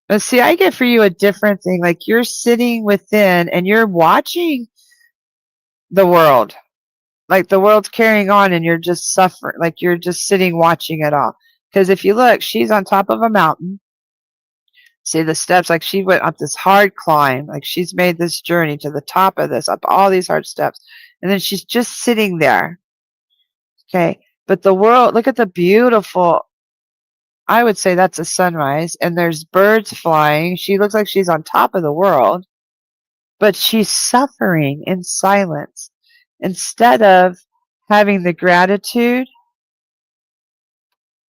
But see, I get for you a different thing. Like you're sitting within and you're watching the world. Like the world's carrying on and you're just suffering. Like you're just sitting watching it all. Because if you look, she's on top of a mountain. See the steps, like she went up this hard climb. Like she's made this journey to the top of this, up all these hard steps. And then she's just sitting there. Okay. But the world, look at the beautiful, I would say that's a sunrise. And there's birds flying. She looks like she's on top of the world. But she's suffering in silence instead of having the gratitude.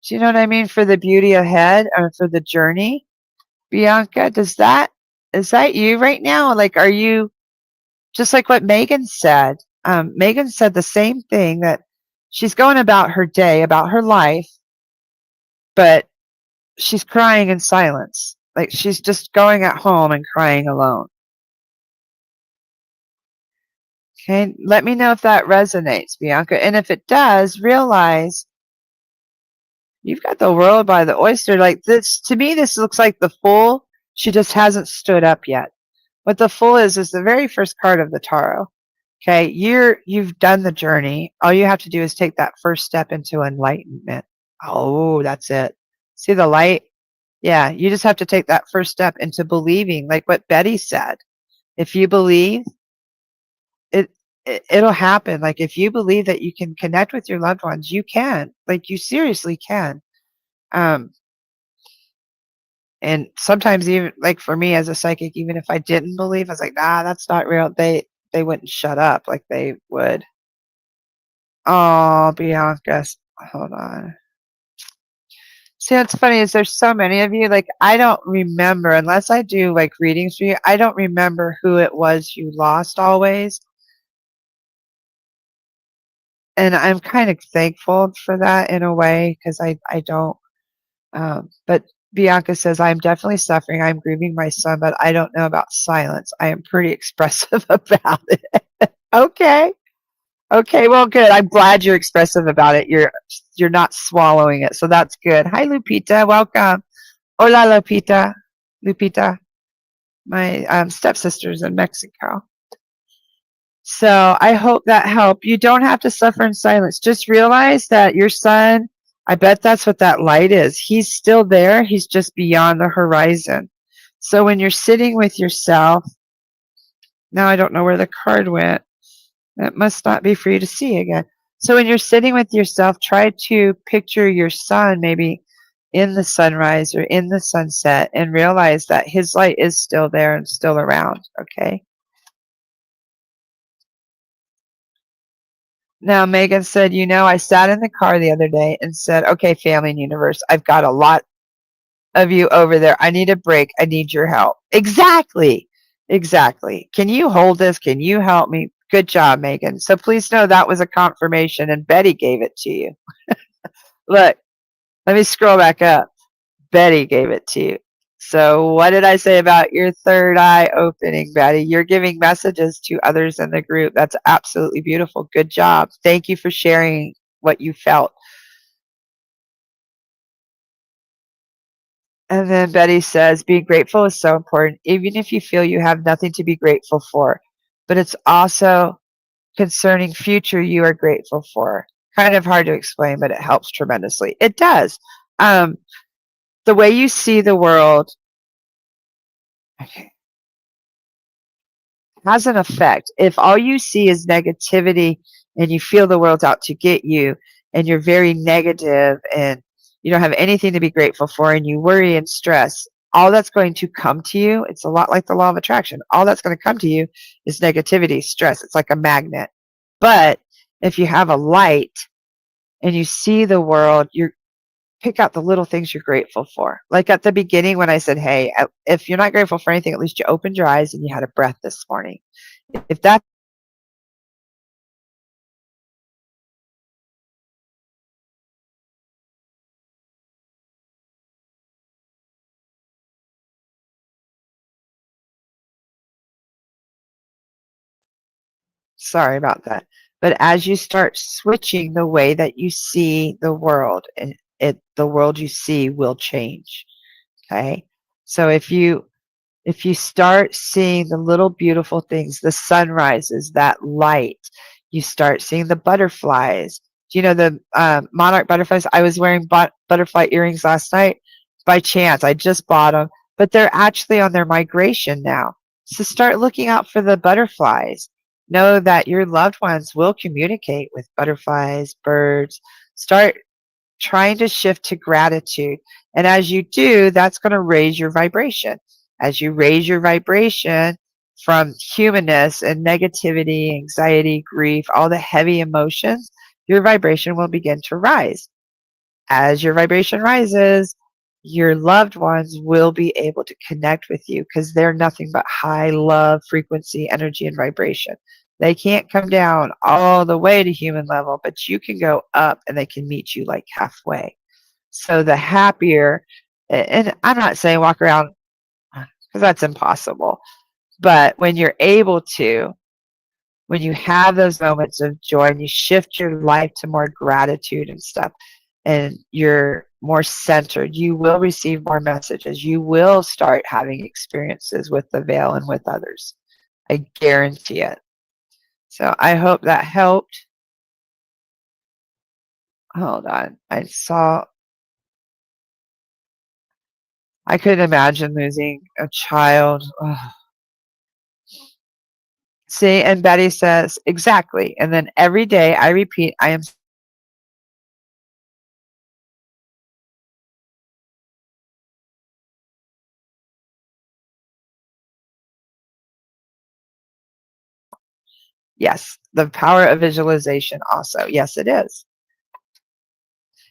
Do you know what I mean? For the beauty ahead or for the journey. Bianca, is that you right now? Like, are you just like what Megan said? Megan said the same thing, that she's going about her day, about her life, but she's crying in silence. Like she's just going at home and crying alone. Okay, let me know if that resonates, Bianca. And if it does, realize you've got the world by the oyster. Like this, to me, this looks like the Fool. She just hasn't stood up yet. What the Fool is the very first card of the tarot. Okay, you've done the journey. All you have to do is take that first step into enlightenment. Oh, that's it. See the light? Yeah, you just have to take that first step into believing, like what Betty said. If you believe, it'll happen. Like if you believe that you can connect with your loved ones, you can. Like you seriously can. Um, and sometimes even like for me as a psychic, even if I didn't believe, I was like, nah, that's not real. They wouldn't shut up like they would. Oh, Bianca, hold on. See, what's funny is there's so many of you. Like I don't remember unless I do like readings for you. I don't remember who it was you lost always. And I'm kind of thankful for that in a way because I don't. But Bianca says, I'm definitely suffering. I'm grieving my son, but I don't know about silence. I am pretty expressive about it. Okay. Okay, well, good. I'm glad you're expressive about it. You're not swallowing it, so that's good. Hi, Lupita. Welcome. Hola, Lupita. Lupita, my stepsister's in Mexico. So I hope that helped. You don't have to suffer in silence. Just realize that your son, I bet that's what that light is. He's still there. He's just beyond the horizon. So when you're sitting with yourself, now I don't know where the card went. That must not be for you to see again. So when you're sitting with yourself, try to picture your son maybe in the sunrise or in the sunset and realize that his light is still there and still around. Okay. Now, Megan said, I sat in the car the other day and said, okay, family and universe, I've got a lot of you over there. I need a break. I need your help. Exactly. Exactly. Can you hold this? Can you help me? Good job, Megan. So please know that was a confirmation and Betty gave it to you. Look, let me scroll back up. Betty gave it to you. So what did I say about your third eye opening, Betty? You're giving messages to others in the group. That's absolutely beautiful. Good job. Thank you for sharing what you felt. And then Betty says, being grateful is so important, even if you feel you have nothing to be grateful for. But it's also concerning future you are grateful for. Kind of hard to explain, but it helps tremendously. It does. The way you see the world, okay, has an effect. If all you see is negativity and you feel the world's out to get you and you're very negative and you don't have anything to be grateful for and you worry and stress, all that's going to come to you, it's a lot like the law of attraction. All that's going to come to you is negativity, stress. It's like a magnet. But if you have a light and you see the world, you pick out the little things you're grateful for. Like at the beginning when I said, hey, if you're not grateful for anything, at least you opened your eyes and you had a breath this morning. If that's sorry about that. But as you start switching the way that you see the world, and the world you see will change. Okay. So if you start seeing the little beautiful things, the sunrises, that light, you start seeing the butterflies. Do you know the monarch butterflies? I was wearing butterfly earrings last night by chance. I just bought them, but they're actually on their migration now. So start looking out for the butterflies. Know that your loved ones will communicate with butterflies, birds. Start trying to shift to gratitude. And as you do, that's going to raise your vibration. As you raise your vibration from humanness and negativity, anxiety, grief, all the heavy emotions, your vibration will begin to rise. As your vibration rises, your loved ones will be able to connect with you because they're nothing but high love, frequency, energy, and vibration. They can't come down all the way to human level, but you can go up and they can meet you like halfway. So the happier, and I'm not saying walk around because that's impossible, but when you're able to, when you have those moments of joy and you shift your life to more gratitude and stuff, and you're more centered, you will receive more messages. You will start having experiences with the veil and with others. I guarantee it. So I hope that helped. Hold on. I couldn't imagine losing a child. Ugh. See, and Betty says, exactly. And then every day I repeat, I am yes, the power of visualization also. Yes, it is.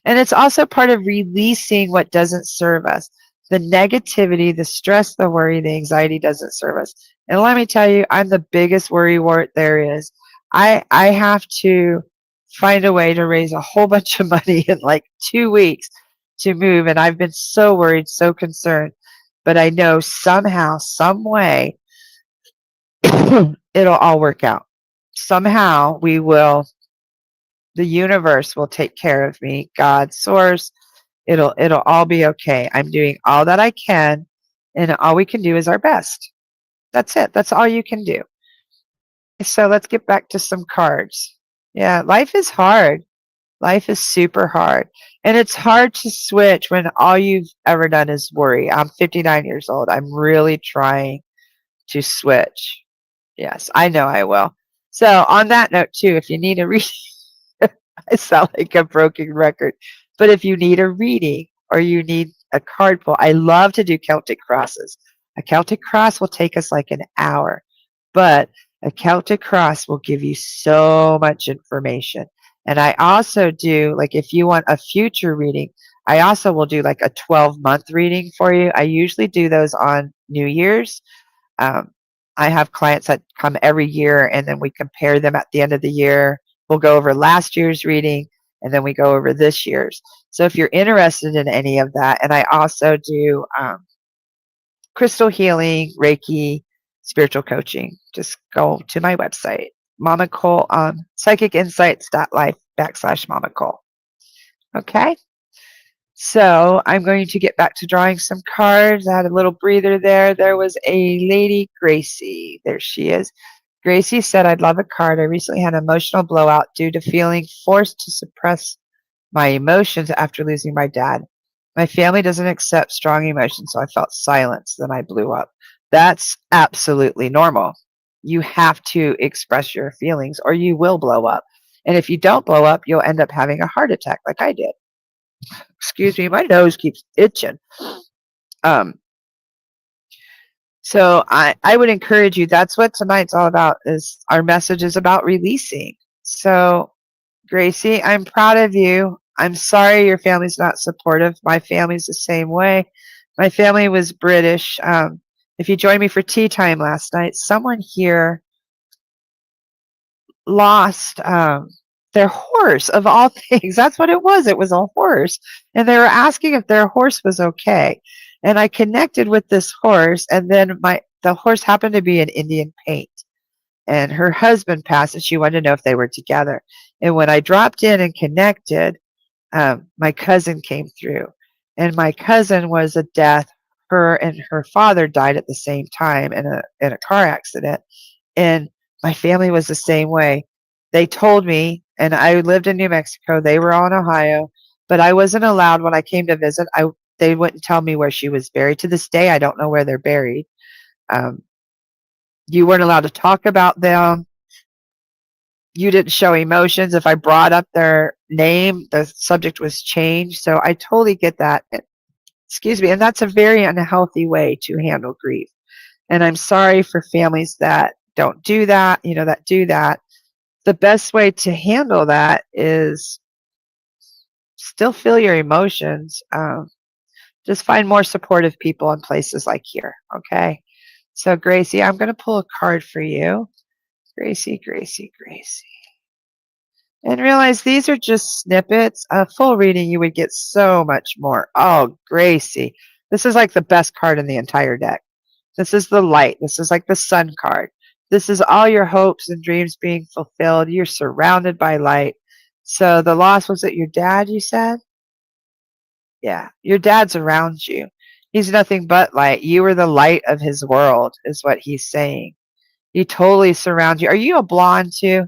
And it's also part of releasing what doesn't serve us. The negativity, the stress, the worry, the anxiety doesn't serve us. And let me tell you, I'm the biggest worry wart there is. I have to find a way to raise a whole bunch of money in like 2 weeks to move. And I've been so worried, so concerned. But I know somehow, some way, it'll all work out. Somehow the universe will take care of me. God, source, it'll all be okay. I'm doing all that I can, and all we can do is our best. That's it. That's all you can do. So let's get back to some cards. Yeah, life is hard. Life is super hard. And it's hard to switch when all you've ever done is worry. I'm 59 years old. I'm really trying to switch. Yes, I know I will. So on that note too, if you need a reading, I sound like a broken record. But if you need a reading or you need a card pull, I love to do Celtic crosses. A Celtic cross will take us like an hour, but a Celtic cross will give you so much information. And I also do, like, if you want a future reading, I also will do like a 12-month reading for you. I usually do those on New Year's. Um, I have clients that come every year, and then we compare them at the end of the year. We'll go over last year's reading, and then we go over this year's. So if you're interested in any of that, and I also do crystal healing, Reiki, spiritual coaching, just go to my website, MamaCole, PsychicInsights.Life /MamaCole. Okay. So I'm going to get back to drawing some cards. I had a little breather there. There was a lady, Gracie. There she is. Gracie said, I'd love a card. I recently had an emotional blowout due to feeling forced to suppress my emotions after losing my dad. My family doesn't accept strong emotions, so I felt silence. Then I blew up. That's absolutely normal. You have to express your feelings or you will blow up. And if you don't blow up, you'll end up having a heart attack like I did. Excuse me, my nose keeps itching. Um, so I would encourage you, that's what tonight's all about, is our message is about releasing. So Gracie, I'm proud of you. I'm sorry your family's not supportive. My family's the same way. My family was British. If you joined me for tea time last night, someone here lost their horse, of all things. That's what it was. It was a horse. And they were asking if their horse was okay. And I connected with this horse, and then the horse happened to be an Indian paint. And her husband passed, and she wanted to know if they were together. And when I dropped in and connected, my cousin came through. And my cousin was a death. Her and her father died at the same time in a car accident. And my family was the same way. They told me, and I lived in New Mexico. They were all in Ohio, but I wasn't allowed when I came to visit. They wouldn't tell me where she was buried. To this day, I don't know where they're buried. You weren't allowed to talk about them. You didn't show emotions. If I brought up their name, the subject was changed. So I totally get that. Excuse me. And that's a very unhealthy way to handle grief. And I'm sorry for families that don't do that, that do that. The best way to handle that is still feel your emotions. Just find more supportive people in places like here. Okay. So Gracie, I'm going to pull a card for you. Gracie, Gracie, Gracie. And realize these are just snippets. A full reading, you would get so much more. Oh, Gracie. This is like the best card in the entire deck. This is the light. This is like the sun card. This is all your hopes and dreams being fulfilled. You're surrounded by light. So the loss, was it your dad, you said? Yeah, your dad's around you. He's nothing but light. You are the light of his world, is what he's saying. He totally surrounds you. Are you a blonde too?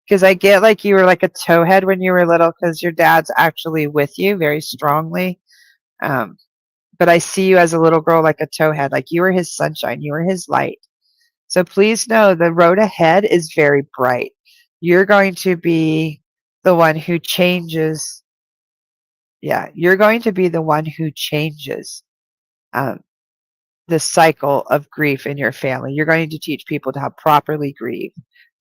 Because I get like you were like a towhead when you were little because your dad's actually with you very strongly. But I see you as a little girl like a towhead. Like you were his sunshine. You were his light. So please know the road ahead is very bright. You're going to be the one who changes. Yeah, you're going to be the one who changes um, the cycle of grief in your family. You're going to teach people to how properly grieve.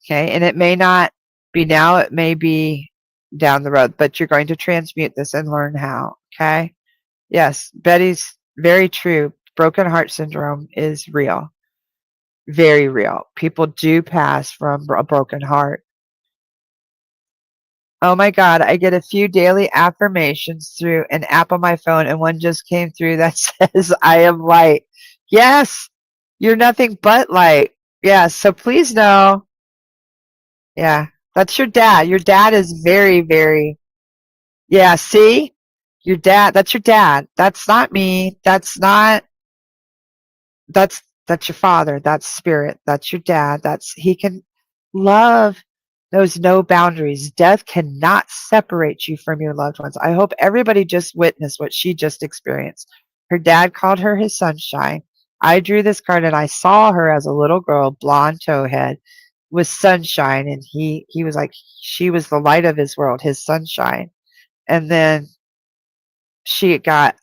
Okay. And it may not be now, it may be down the road, but you're going to transmute this and learn how. Okay. Yes, Betty's very true. Broken heart syndrome is real, very real. People do pass from a broken heart. Oh my God, I get a few daily affirmations through an app on my phone, and one just came through that says, I am light. Yes, you're nothing but light. Yes, so please know. Yeah, that's your dad. Your dad is very, very, yeah, see? Your dad, that's your dad. That's not me. That's not, that's your father. That's spirit. That's your dad. He can love knows no boundaries. Death cannot separate you from your loved ones. I hope everybody just witnessed what she just experienced. Her dad called her his sunshine. I drew this card and I saw her as a little girl, blonde towhead, with sunshine, and he was like she was the light of his world, his sunshine. And then she got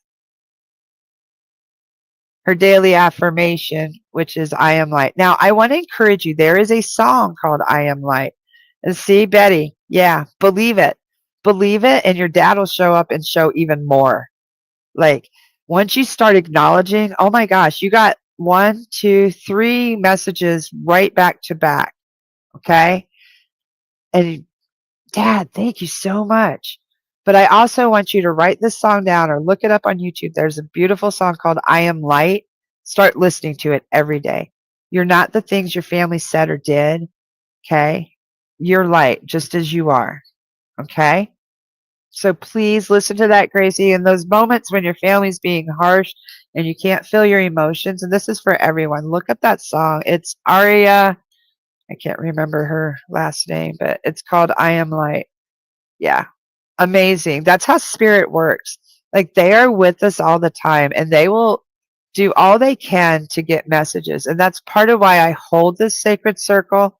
her daily affirmation, which is I am light. Now, I want to encourage you. There is a song called I am light. And see, Betty, yeah, believe it. Believe it, and your dad will show up and show even more. Like, once you start acknowledging, oh my gosh, you got 1, 2, 3 messages right back to back. Okay. And Dad, thank you so much. But I also want you to write this song down or look it up on YouTube. There's a beautiful song called I Am Light. Start listening to it every day. You're not the things your family said or did. Okay. You're light just as you are. Okay. So please listen to that, Gracie. In those moments when your family's being harsh and you can't feel your emotions, and this is for everyone, look up that song. It's Aria. I can't remember her last name, but it's called I Am Light. Yeah. Amazing. That's how spirit works. Like they are with us all the time and they will do all they can to get messages. And that's part of why I hold this sacred circle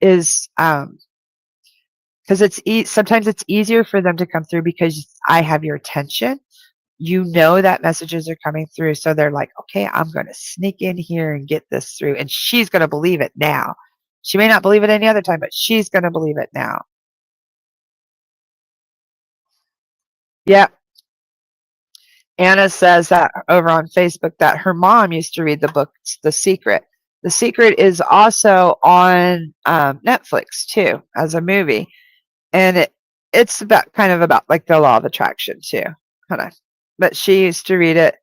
is because sometimes it's easier for them to come through because I have your attention. You know that messages are coming through. So they're like, okay, I'm going to sneak in here and get this through. And she's going to believe it now. She may not believe it any other time, but she's going to believe it now. Yep. Anna says that over on Facebook that her mom used to read the book The Secret. The Secret is also on Netflix too as a movie, and it's about kind of about like the law of attraction too. Hold on, but she used to read it,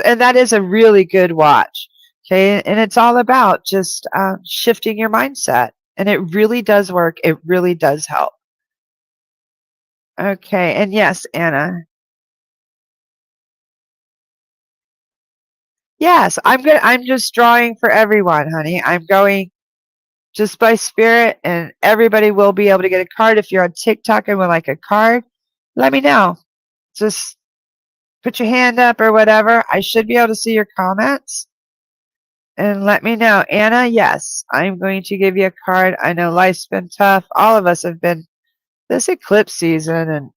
and that is a really good watch. Okay, and it's all about just shifting your mindset, and it really does work. It really does help. Okay, and yes, Anna. Yes, I'm good. I'm just drawing for everyone, honey. I'm going just by spirit, and everybody will be able to get a card. If you're on TikTok and would like a card, let me know. Just put your hand up or whatever. I should be able to see your comments. And let me know. Anna, yes, I'm going to give you a card. I know life's been tough. All of us have been this eclipse season and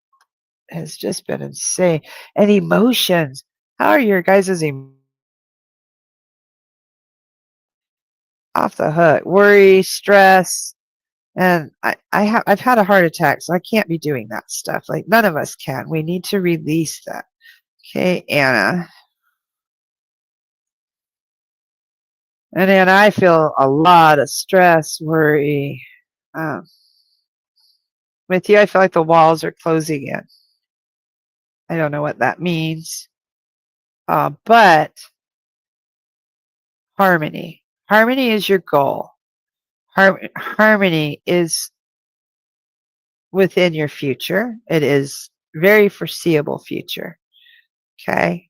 has just been insane. And emotions. How are your guys' emotions? Off the hook? Worry, stress. And I've had a heart attack, so I can't be doing that stuff. Like none of us can. We need to release that. Okay, Anna. And Anna, I feel a lot of stress, worry. With you, I feel like the walls are closing in. I don't know what that means. But harmony. Harmony is your goal. Harmony is within your future. It is very foreseeable future. Okay.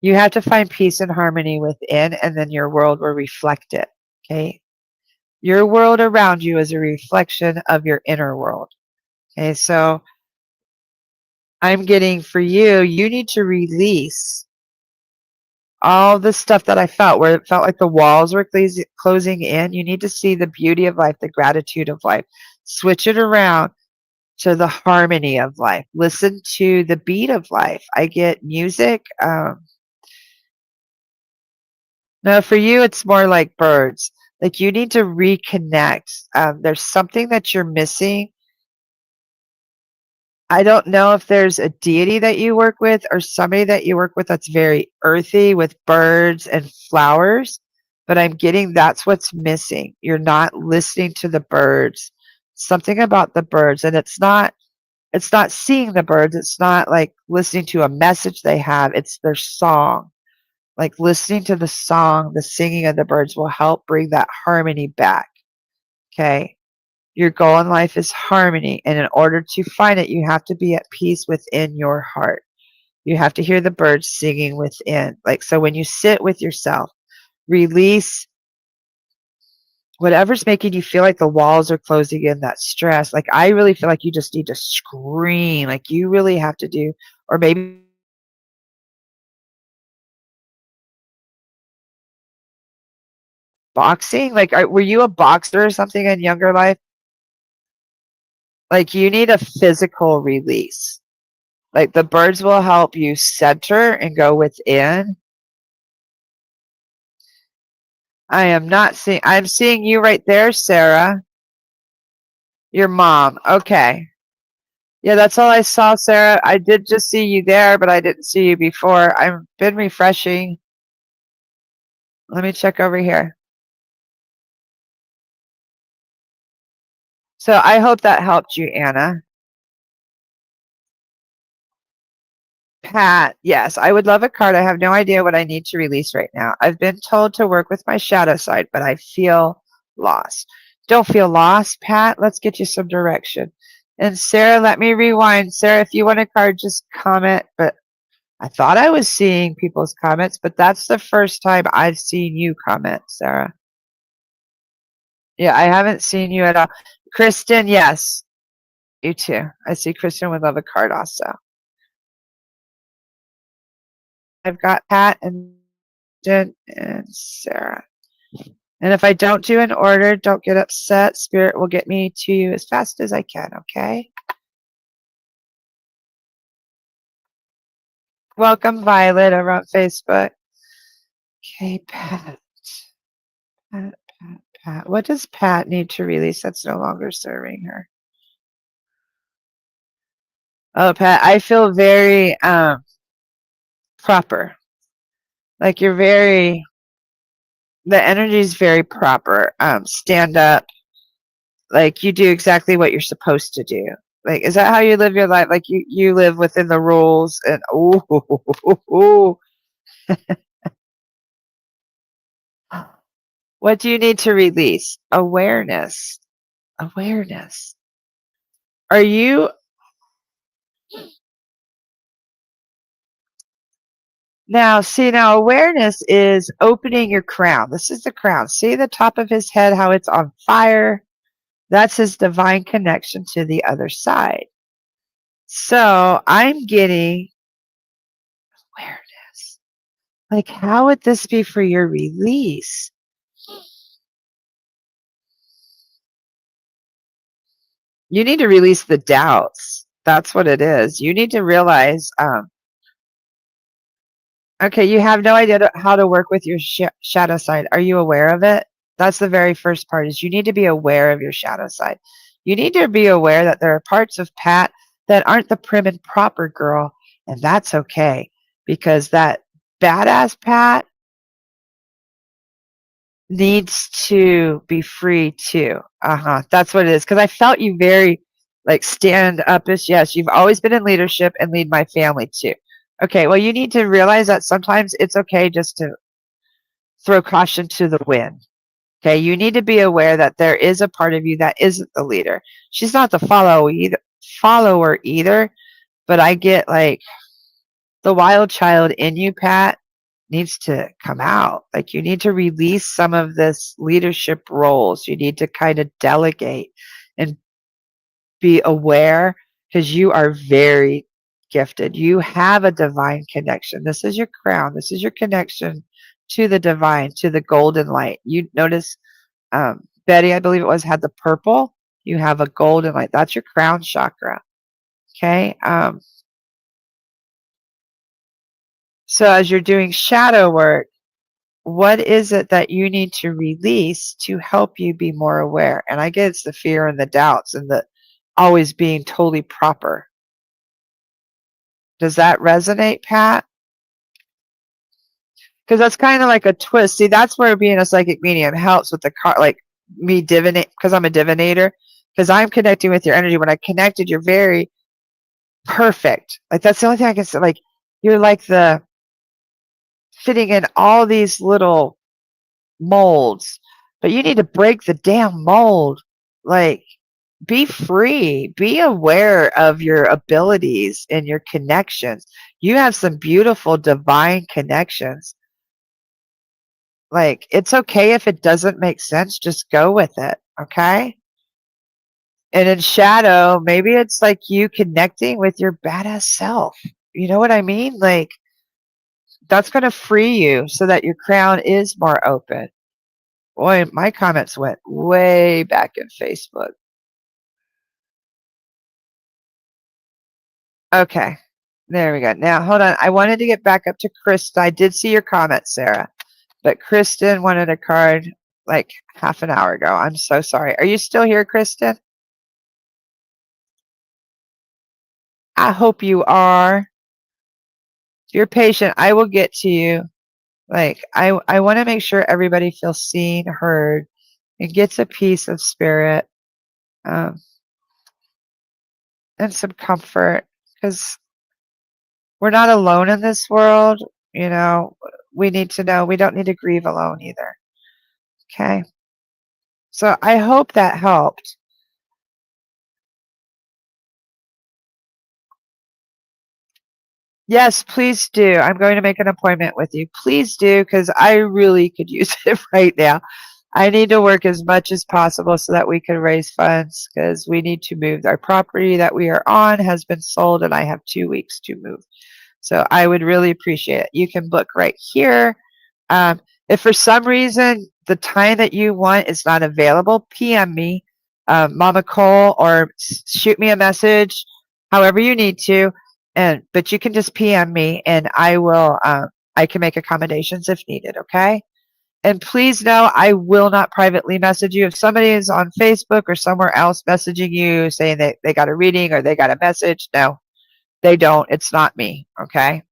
You have to find peace and harmony within, and then your world will reflect it. Okay. Your world around you is a reflection of your inner world. Okay. So I'm getting for you, you need to release all the stuff that I felt, where it felt like the walls were closing in. You need to see the beauty of life, the gratitude of life. Switch it around to the harmony of life. Listen to the beat of life. I get music. No, for you, it's more like birds. Like you need to reconnect. There's something that you're missing. I don't know if there's a deity that you work with or somebody that you work with that's very earthy with birds and flowers, but I'm getting that's what's missing. You're not listening to the birds. Something about the birds, and it's not seeing the birds, it's not like listening to a message they have, it's their song. Like listening to the song, the singing of the birds will help bring that harmony back. Okay? Your goal in life is harmony, and in order to find it, you have to be at peace within your heart. You have to hear the birds singing within. Like, so when you sit with yourself, release whatever's making you feel like the walls are closing in, that stress. Like, I really feel like you just need to scream. Like, you really have to do, or maybe boxing. Like, were you a boxer or something in younger life? Like, you need a physical release. Like, the birds will help you center and go within. I am not seeing, I'm seeing you right there, Sarah. Your mom. Okay. Yeah, that's all I saw, Sarah. I did just see you there, but I didn't see you before. I've been refreshing. Let me check over here. So I hope that helped you, Anna. Pat, yes, I would love a card. I have no idea what I need to release right now. I've been told to work with my shadow side, but I feel lost. Don't feel lost, Pat. Let's get you some direction. And Sarah, let me rewind. Sarah, if you want a card, just comment. But I thought I was seeing people's comments, but that's the first time I've seen you comment, Sarah. Yeah, I haven't seen you at all. Kristen, yes. You too. I see Kristen would love a card also. I've got Pat and Jen and Sarah. And if I don't do an order, don't get upset. Spirit will get me to you as fast as I can, okay? Welcome, Violet, over on Facebook. Okay, Pat. Pat. What does Pat need to release that's no longer serving her? Oh, Pat, I feel very proper. Like you're very, the energy is very proper. Stand up. Like you do exactly what you're supposed to do. Like, is that how you live your life? Like you live within the rules and ooh. What do you need to release? Awareness. Awareness. Are you now? See, now awareness is opening your crown. This is the crown. See the top of his head, how it's on fire? That's his divine connection to the other side. So I'm getting awareness. Like, how would this be for your release? You need to release the doubts. That's what it is. You need to realize, okay, you have no idea how to work with your shadow side. Are you aware of it? That's the very first part, is you need to be aware of your shadow side. You need to be aware that there are parts of Pat that aren't the prim and proper girl, and that's okay, because that badass Pat needs to be free too. That's what it is. Because I felt you very like stand up-ish. Yes, you've always been in leadership and lead my family too. Okay, well, you need to realize that sometimes it's okay just to throw caution to the wind. Okay, you need to be aware that there is a part of you that isn't the leader. She's not the follower either, but I get like the wild child in you, Pat, needs to come out. Like you need to release some of this leadership roles. You need to kind of delegate and be aware, because you are very gifted. You have a divine connection. This is your crown. This is your connection to the divine, to the golden light. You notice Betty, I believe it was, had the purple. You have a golden light. That's your crown chakra. Okay. So as you're doing shadow work, what is it that you need to release to help you be more aware? And I get it's the fear and the doubts and the always being totally proper. Does that resonate, Pat? Because that's kind of like a twist. See, that's where being a psychic medium helps with the like me divinate, because I'm a divinator, because I'm connecting with your energy. When I connected, you're very perfect. Like that's the only thing I can say. Like you're like the fitting in all these little molds, but you need to break the damn mold. Like be free, be aware of your abilities and your connections. You have some beautiful divine connections. Like, it's okay if it doesn't make sense, just go with it, okay? And in shadow, maybe it's like you connecting with your badass self. You know what I mean? Like, that's going to free you so that your crown is more open. Boy, my comments went way back in Facebook. Okay, there we go. Now, hold on. I wanted to get back up to Krista. I did see your comment, Sarah. But Kristen wanted a card like half an hour ago. I'm so sorry. Are you still here, Kristen? I hope you are. If you're patient, I will get to you. Like, I want to make sure everybody feels seen, heard, and gets a piece of spirit and some comfort, because we're not alone in this world. You know, we need to know we don't need to grieve alone either. Okay. So I hope that helped. Yes, please do. I'm going to make an appointment with you. Please do, because I really could use it right now. I need to work as much as possible so that we can raise funds, because we need to move. Our property that we are on has been sold, and I have 2 weeks to move. So I would really appreciate it. You can book right here. If for some reason the time that you want is not available, PM me, MamaCole, or shoot me a message, however you need to. But you can just PM me, and I will. I can make accommodations if needed. Okay. And please know I will not privately message you. If somebody is on Facebook or somewhere else messaging you saying that they got a reading or they got a message, no, they don't. It's not me. Okay.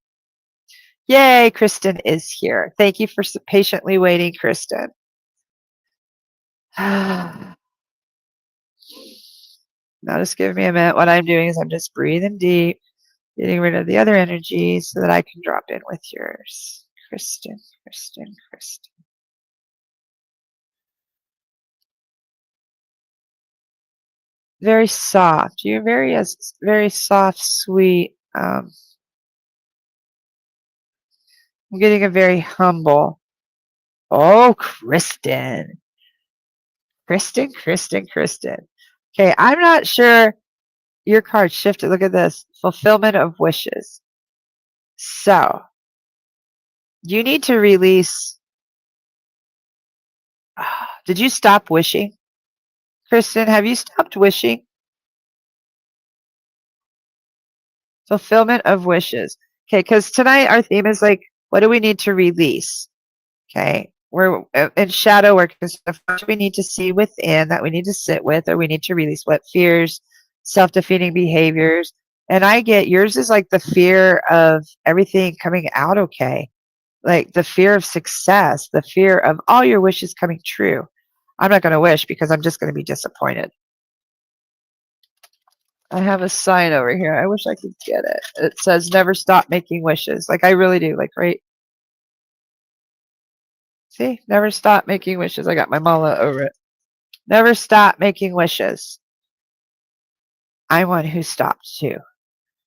Yay, Kristen is here. Thank you for patiently waiting, Kristen. Now just give me a minute. What I'm doing is I'm just breathing deep, getting rid of the other energy so that I can drop in with yours. Kristen, Kristen, Kristen. Very soft. You're very soft, sweet. I'm getting a very humble. Oh, Kristen. Kristen, Kristen, Kristen. Okay, I'm not sure. Your card shifted. Look at this. Fulfillment of wishes. So, you need to release. Did you stop wishing? Kristen, have you stopped wishing? Fulfillment of wishes. Okay, because tonight our theme is like, what do we need to release? Okay, we're in shadow work. What do we need to see within that we need to sit with, or we need to release? What fears, self-defeating behaviors? And I get yours is like the fear of everything coming out okay, like the fear of success, the fear of all your wishes coming true. I'm not going to wish because I'm just going to be disappointed. I have a sign over here. I wish I could get it. It says never stop making wishes. Like I really do. Like right. See, never stop making wishes. I got my mala over it. Never stop making wishes. I'm one who stopped too.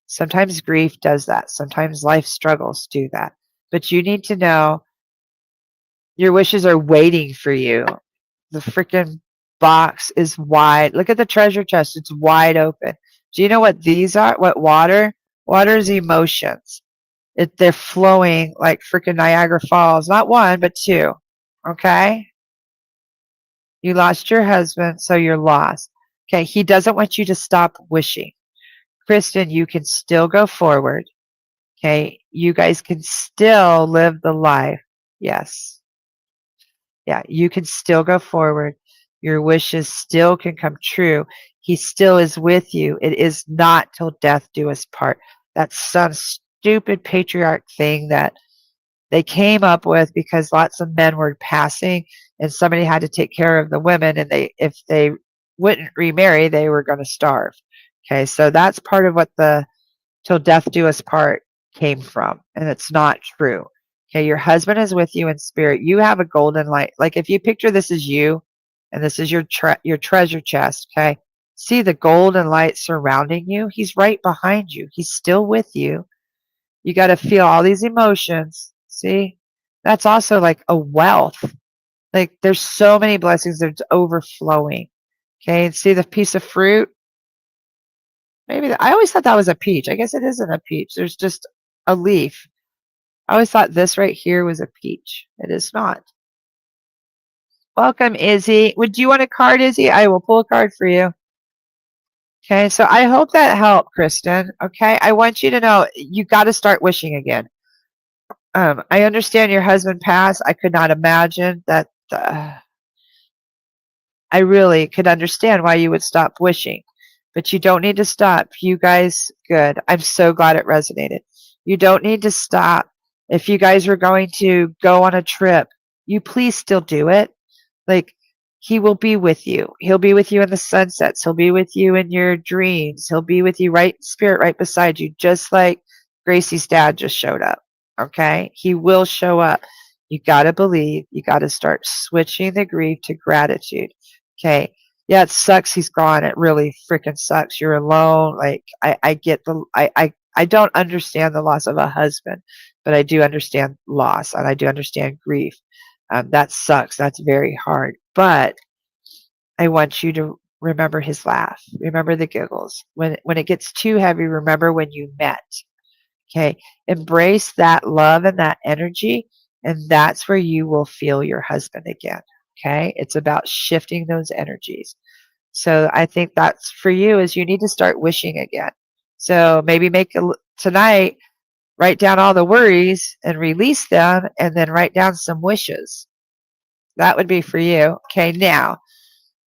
Sometimes grief does that. Sometimes life struggles do that. But you need to know your wishes are waiting for you. The freaking box is wide. Look at the treasure chest. It's wide open. Do you know what these are? What water? Water's emotions. They're flowing like freaking Niagara Falls. Not one, but two. Okay? You lost your husband, so you're lost. Okay, he doesn't want you to stop wishing. Kristen, you can still go forward. Okay, you guys can still live the life. Yes. Yeah, you can still go forward. Your wishes still can come true. He still is with you. It is not till death do us part. That's some stupid patriarch thing that they came up with because lots of men were passing and somebody had to take care of the women, and if they wouldn't remarry, they were going to starve. Okay, so that's part of what the till death do us part came from, and it's not true. Okay, your husband is with you in spirit. You have a golden light. Like if you picture this as you, and this is your treasure chest. Okay, see the golden light surrounding you. He's right behind you. He's still with you. You got to feel all these emotions. See, that's also like a wealth. Like there's so many blessings that's overflowing. Okay, and see the piece of fruit. Maybe I always thought that was a peach. I guess it isn't a peach. There's just a leaf. I always thought this right here was a peach. It is not. Welcome, Izzy. Would you want a card, Izzy? I will pull a card for you. Okay, so I hope that helped, Kristen. Okay, I want you to know you got to start wishing again. I understand your husband passed. I could not imagine that. I really could understand why you would stop wishing, but you don't need to stop. You guys, good. I'm so glad it resonated. You don't need to stop. If you guys were going to go on a trip, you please still do it. Like, he will be with you. He'll be with you in the sunsets. He'll be with you in your dreams. He'll be with you right in spirit, right beside you, just like Gracie's dad just showed up. Okay? He will show up. You got to believe. You got to start switching the grief to gratitude. Okay. Yeah, it sucks he's gone. It really freaking sucks. You're alone. Like I get I don't understand the loss of a husband, but I do understand loss and I do understand grief. That sucks. That's very hard. But I want you to remember his laugh. Remember the giggles. When it gets too heavy, remember when you met. Okay. Embrace that love and that energy, and that's where you will feel your husband again. Okay. It's about shifting those energies. So I think that's for you is you need to start wishing again. So maybe tonight, write down all the worries and release them, and then write down some wishes. That would be for you. Okay. Now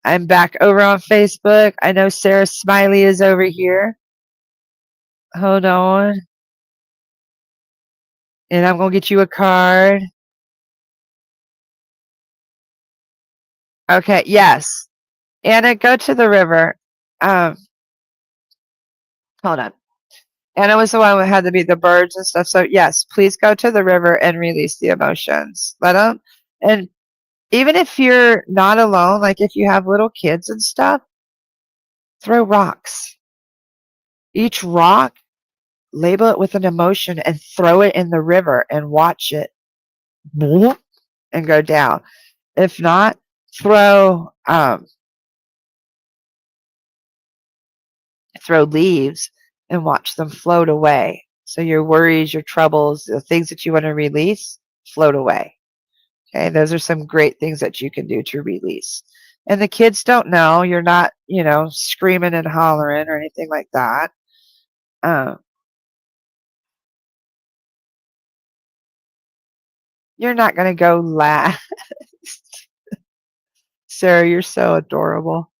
I'm back over on Facebook. I know Sarah Smiley is over here. Hold on. And I'm going to get you a card. Okay. Yes. Anna, go to the river. Hold on. Anna was the one who had to be the birds and stuff. So yes, please go to the river and release the emotions. Let them. And even if you're not alone, like if you have little kids and stuff, throw rocks. Each rock, label it with an emotion and throw it in the river and watch it and go down. If not, throw leaves and watch them float away. So your worries, your troubles, the things that you want to release, float away. Okay, those are some great things that you can do to release. And the kids don't know. You're not, screaming and hollering or anything like that. You're not going to go last. Sarah, you're so adorable.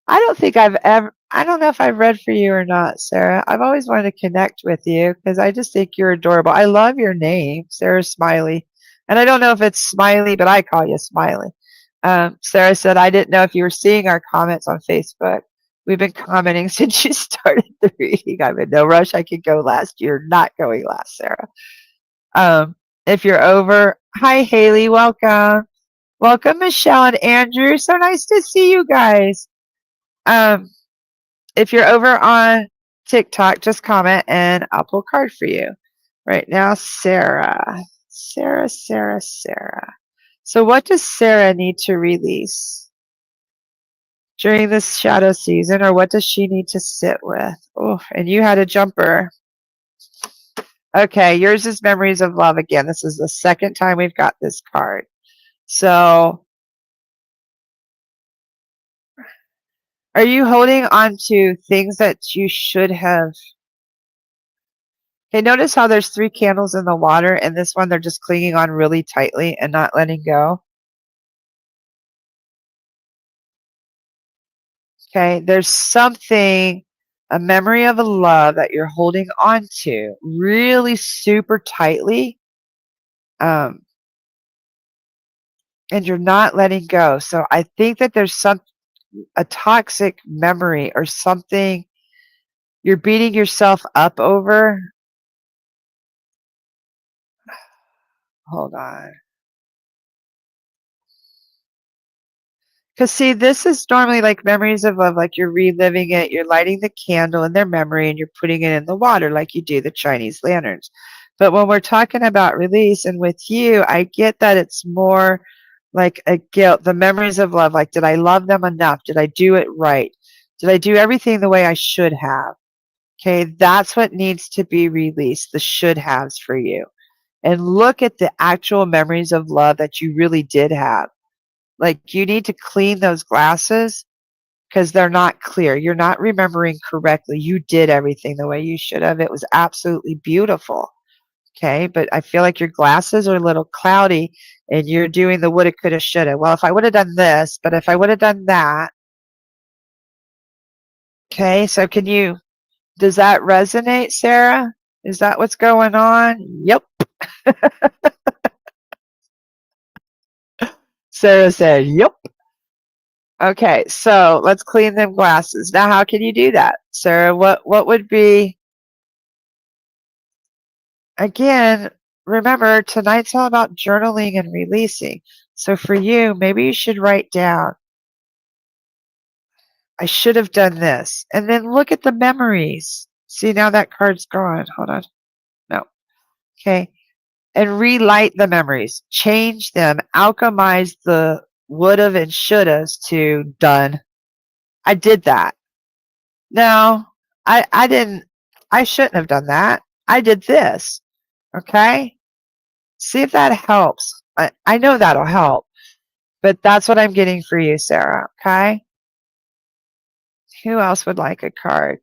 I don't know if I've read for you or not, Sarah. I've always wanted to connect with you because I just think you're adorable. I love your name, Sarah Smiley. And I don't know if it's Smiley, but I call you Smiley. Sarah said, I didn't know if you were seeing our comments on Facebook. We've been commenting since you started the reading. I'm in no rush. I could go last. You're not going last, Sarah. If you're over, hi, Haley. Welcome. Welcome, Michelle and Andrew. So nice to see you guys. If you're over on TikTok, just comment and I'll pull a card for you. Right now, Sarah. Sarah. So what does Sarah need to release during this shadow season, or what does she need to sit with? Oh, and you had a jumper. Okay, yours is memories of love again. This is the second time we've got this card. So, are you holding on to things that you should have? Okay, notice how there's 3 candles in the water, and this one they're just clinging on really tightly and not letting go. Okay, there's something, a memory of a love that you're holding on to really super tightly, and you're not letting go. So I think that there's a toxic memory or something you're beating yourself up over. Hold on. Because see, this is normally like memories of love, like you're reliving it, you're lighting the candle in their memory and you're putting it in the water like you do the Chinese lanterns. But when we're talking about release and with you, I get that it's more like a guilt, the memories of love, like did I love them enough? Did I do it right? Did I do everything the way I should have? Okay, that's what needs to be released, the should haves for you. And look at the actual memories of love that you really did have. Like you need to clean those glasses because they're not clear. You're not remembering correctly. You did everything the way you should have. It was absolutely beautiful. Okay, but I feel like your glasses are a little cloudy and you're doing the woulda, coulda, shoulda. Well, if I would have done this, but if I would have done that. Okay, so does that resonate, Sarah? Is that what's going on? Yep. Sarah said, yep. Okay, so let's clean them glasses. Now, how can you do that, Sarah? What would be, again, remember, tonight's all about journaling and releasing. So for you, maybe you should write down, I should have done this. And then look at the memories. See, now that card's gone. Hold on. No. Okay. And relight the memories. Change them. Alchemize the would've and should'ves to done. I did that. No, I didn't. I shouldn't have done that. I did this. Okay? See if that helps. I know that'll help, but that's what I'm getting for you, Sarah. Okay? Who else would like a card?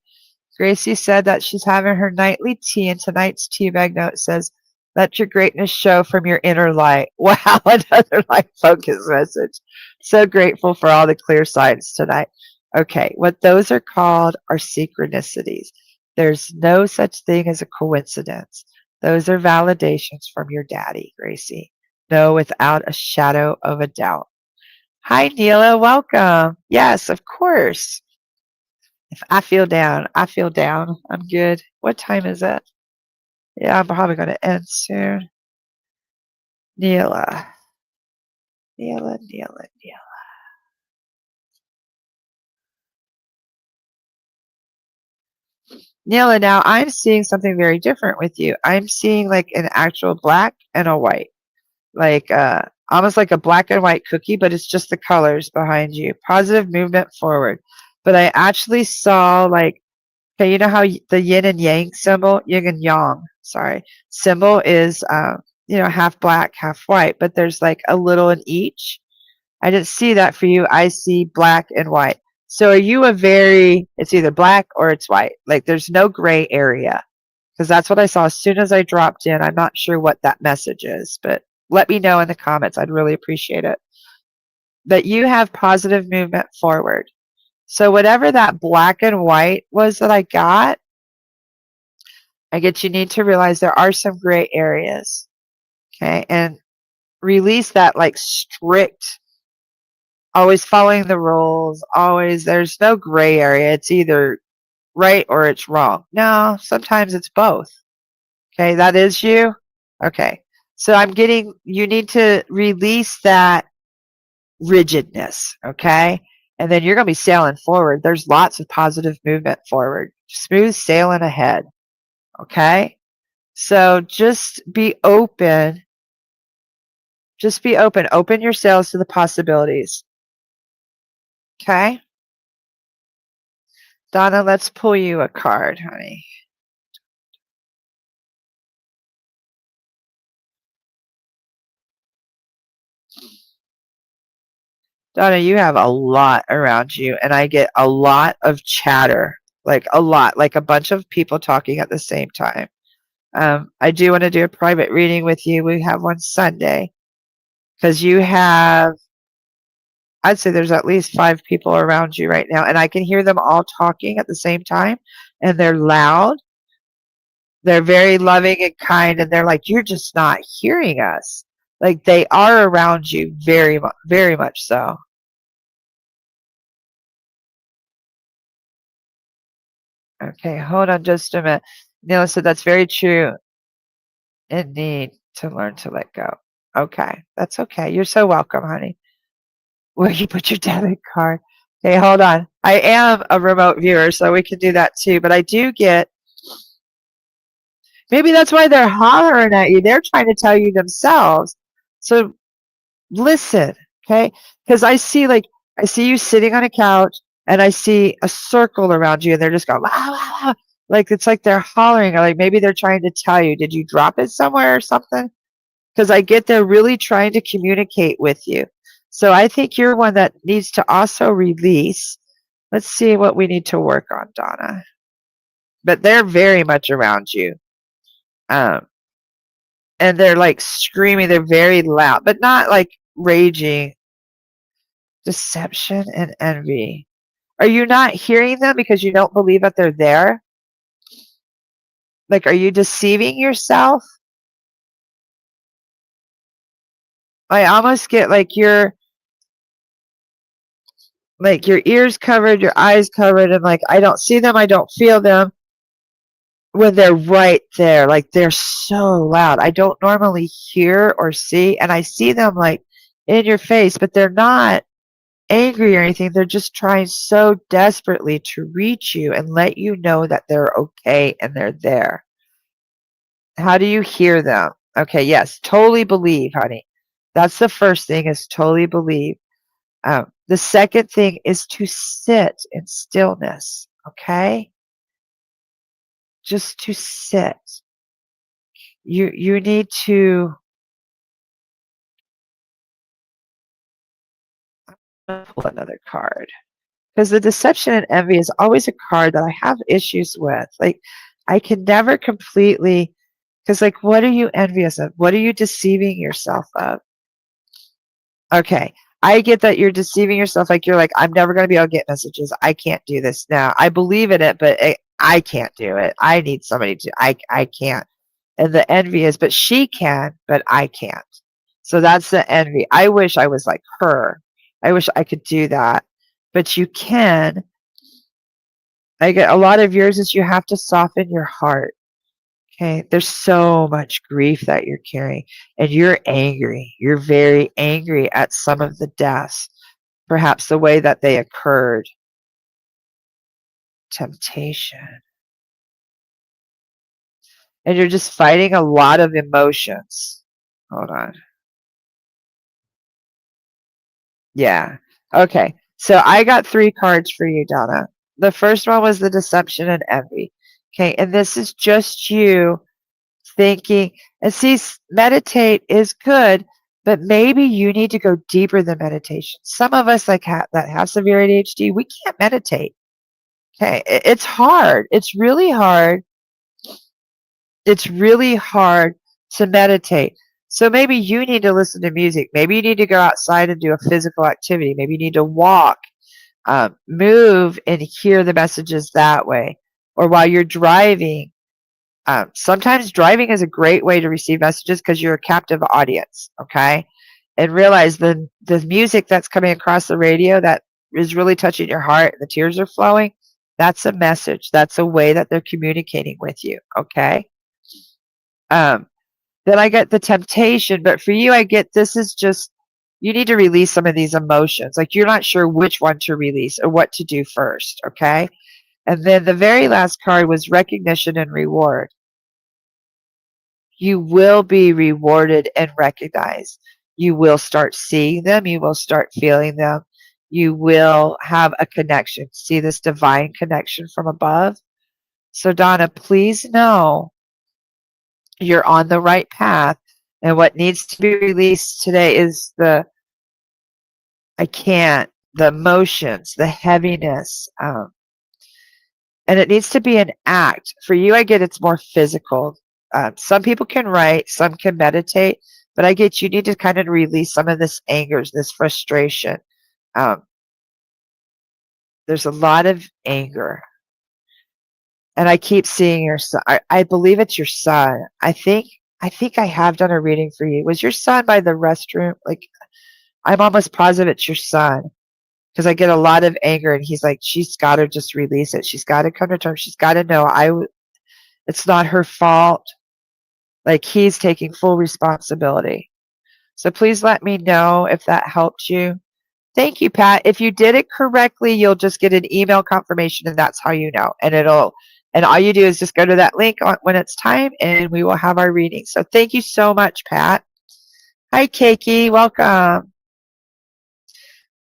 Gracie said that she's having her nightly tea, and tonight's tea bag note says, let your greatness show from your inner light. Wow, another light focus message. So grateful for all the clear signs tonight. Okay, what those are called are synchronicities. There's no such thing as a coincidence. Those are validations from your daddy, Gracie. No, without a shadow of a doubt. Hi, Neela. Welcome. Yes, of course. If I feel down, I feel down. I'm good. What time is it? Yeah, I'm probably going to end soon. Neela. Neela, Neela, Neela. Neela, now I'm seeing something very different with you. I'm seeing like an actual black and a white. Like almost like a black and white cookie, but it's just the colors behind you. Positive movement forward. But I actually saw like, okay, you know how the yin and yang symbol, yin and yang, sorry, symbol is, half black, half white, but there's like a little in each. I didn't see that for you. I see black and white. So are you it's either black or it's white. Like there's no gray area because that's what I saw as soon as I dropped in. I'm not sure what that message is, but let me know in the comments. I'd really appreciate it. But you have positive movement forward. So whatever that black and white was that I got, I get you need to realize there are some gray areas. Okay. And release that like strict, always following the rules, always, there's no gray area. It's either right or it's wrong. No, sometimes it's both. Okay. That is you. Okay. So you need to release that rigidness. Okay. And then you're going to be sailing forward. There's lots of positive movement forward, smooth sailing ahead. Okay. So just be open. Just be open. Open your sails to the possibilities. Okay? Donna, let's pull you a card, honey. Donna, you have a lot around you, and I get a lot of chatter, like a lot, like a bunch of people talking at the same time. I do want to do a private reading with you. We have one Sunday because you have, I'd say there's at least 5 people around you right now, and I can hear them all talking at the same time, and they're loud. They're very loving and kind, and they're like, you're just not hearing us. Like they are around you very much so. Okay, hold on just a minute. Neil said that's very true and need to learn to let go. Okay, that's okay. You're so welcome, honey. Where you put your debit card. Okay, hold on. I am a remote viewer, so we can do that too. But I do get, maybe that's why they're hollering at you. They're trying to tell you themselves. So listen, okay? Because I see you sitting on a couch and I see a circle around you and they're just going, wow, wow, wow. Like it's like they're hollering, or like maybe they're trying to tell you, did you drop it somewhere or something? Because I get they're really trying to communicate with you. So I think you're one that needs to also release. Let's see what we need to work on, Donna. But they're very much around you. And they're like screaming. They're very loud, but not like raging. Deception and envy. Are you not hearing them because you don't believe that they're there? Like, are you deceiving yourself? I almost get like your ears covered, your eyes covered, and like I don't see them, I don't feel them when they're right there. Like they're so loud. I don't normally hear or see, and I see them like in your face, but they're not angry or anything. They're just trying so desperately to reach you and let you know that they're okay and they're there. How do you hear them? Okay, yes, totally believe, honey. That's the first thing, is totally believe. The second thing is to sit in stillness, okay? Just to sit. You need to pull another card. Because the deception and envy is always a card that I have issues with. Like, I can never completely, because, like, what are you envious of? What are you deceiving yourself of? Okay, I get that you're deceiving yourself. Like, you're like, I'm never going to be able to get messages. I can't do this now. I believe in it, but I can't do it. I need somebody to, I can't. And the envy is, but she can, but I can't. So that's the envy. I wish I was like her. I wish I could do that. But you can. I get a lot of yours is you have to soften your heart. Okay. There's so much grief that you're carrying, and you're angry. You're very angry at some of the deaths, perhaps the way that they occurred. Temptation. And you're just fighting a lot of emotions. Hold on. Yeah. Okay. So I got 3 cards for you, Donna. The first one was the deception and envy. Okay. And this is just you thinking, and see, meditate is good, but maybe you need to go deeper than meditation. Some of us that have severe ADHD, we can't meditate. Okay. It's hard. It's really hard. It's really hard to meditate. So maybe you need to listen to music. Maybe you need to go outside and do a physical activity. Maybe you need to walk, move, and hear the messages that way. Or while you're driving, sometimes driving is a great way to receive messages because you're a captive audience, okay? And realize the music that's coming across the radio that is really touching your heart, the tears are flowing, that's a message. That's a way that they're communicating with you, okay? Um, then I get the temptation, but for you, I get this is just, you need to release some of these emotions. Like you're not sure which one to release or what to do first, okay? And then the very last card was recognition and reward. You will be rewarded and recognized. You will start seeing them. You will start feeling them. You will have a connection. See this divine connection from above? So, Donna, please know you're on the right path. And what needs to be released today is I can't. The emotions, the heaviness, and it needs to be an act. For you, I get it's more physical. Some people can write, some can meditate, but I get you need to kind of release some of this anger, this frustration. There's a lot of anger. And I keep seeing your son. I believe it's your son. I think I have done a reading for you. Was your son by the restroom? Like, I'm almost positive it's your son. Because I get a lot of anger, and he's like, she's got to just release it. She's got to come to terms. She's got to know it's not her fault. Like, he's taking full responsibility. So please let me know if that helped you. Thank you, Pat. If you did it correctly, you'll just get an email confirmation, and that's how you know. And all you do is just go to that link when it's time, and we will have our reading. So thank you so much, Pat. Hi, Keiki. Welcome.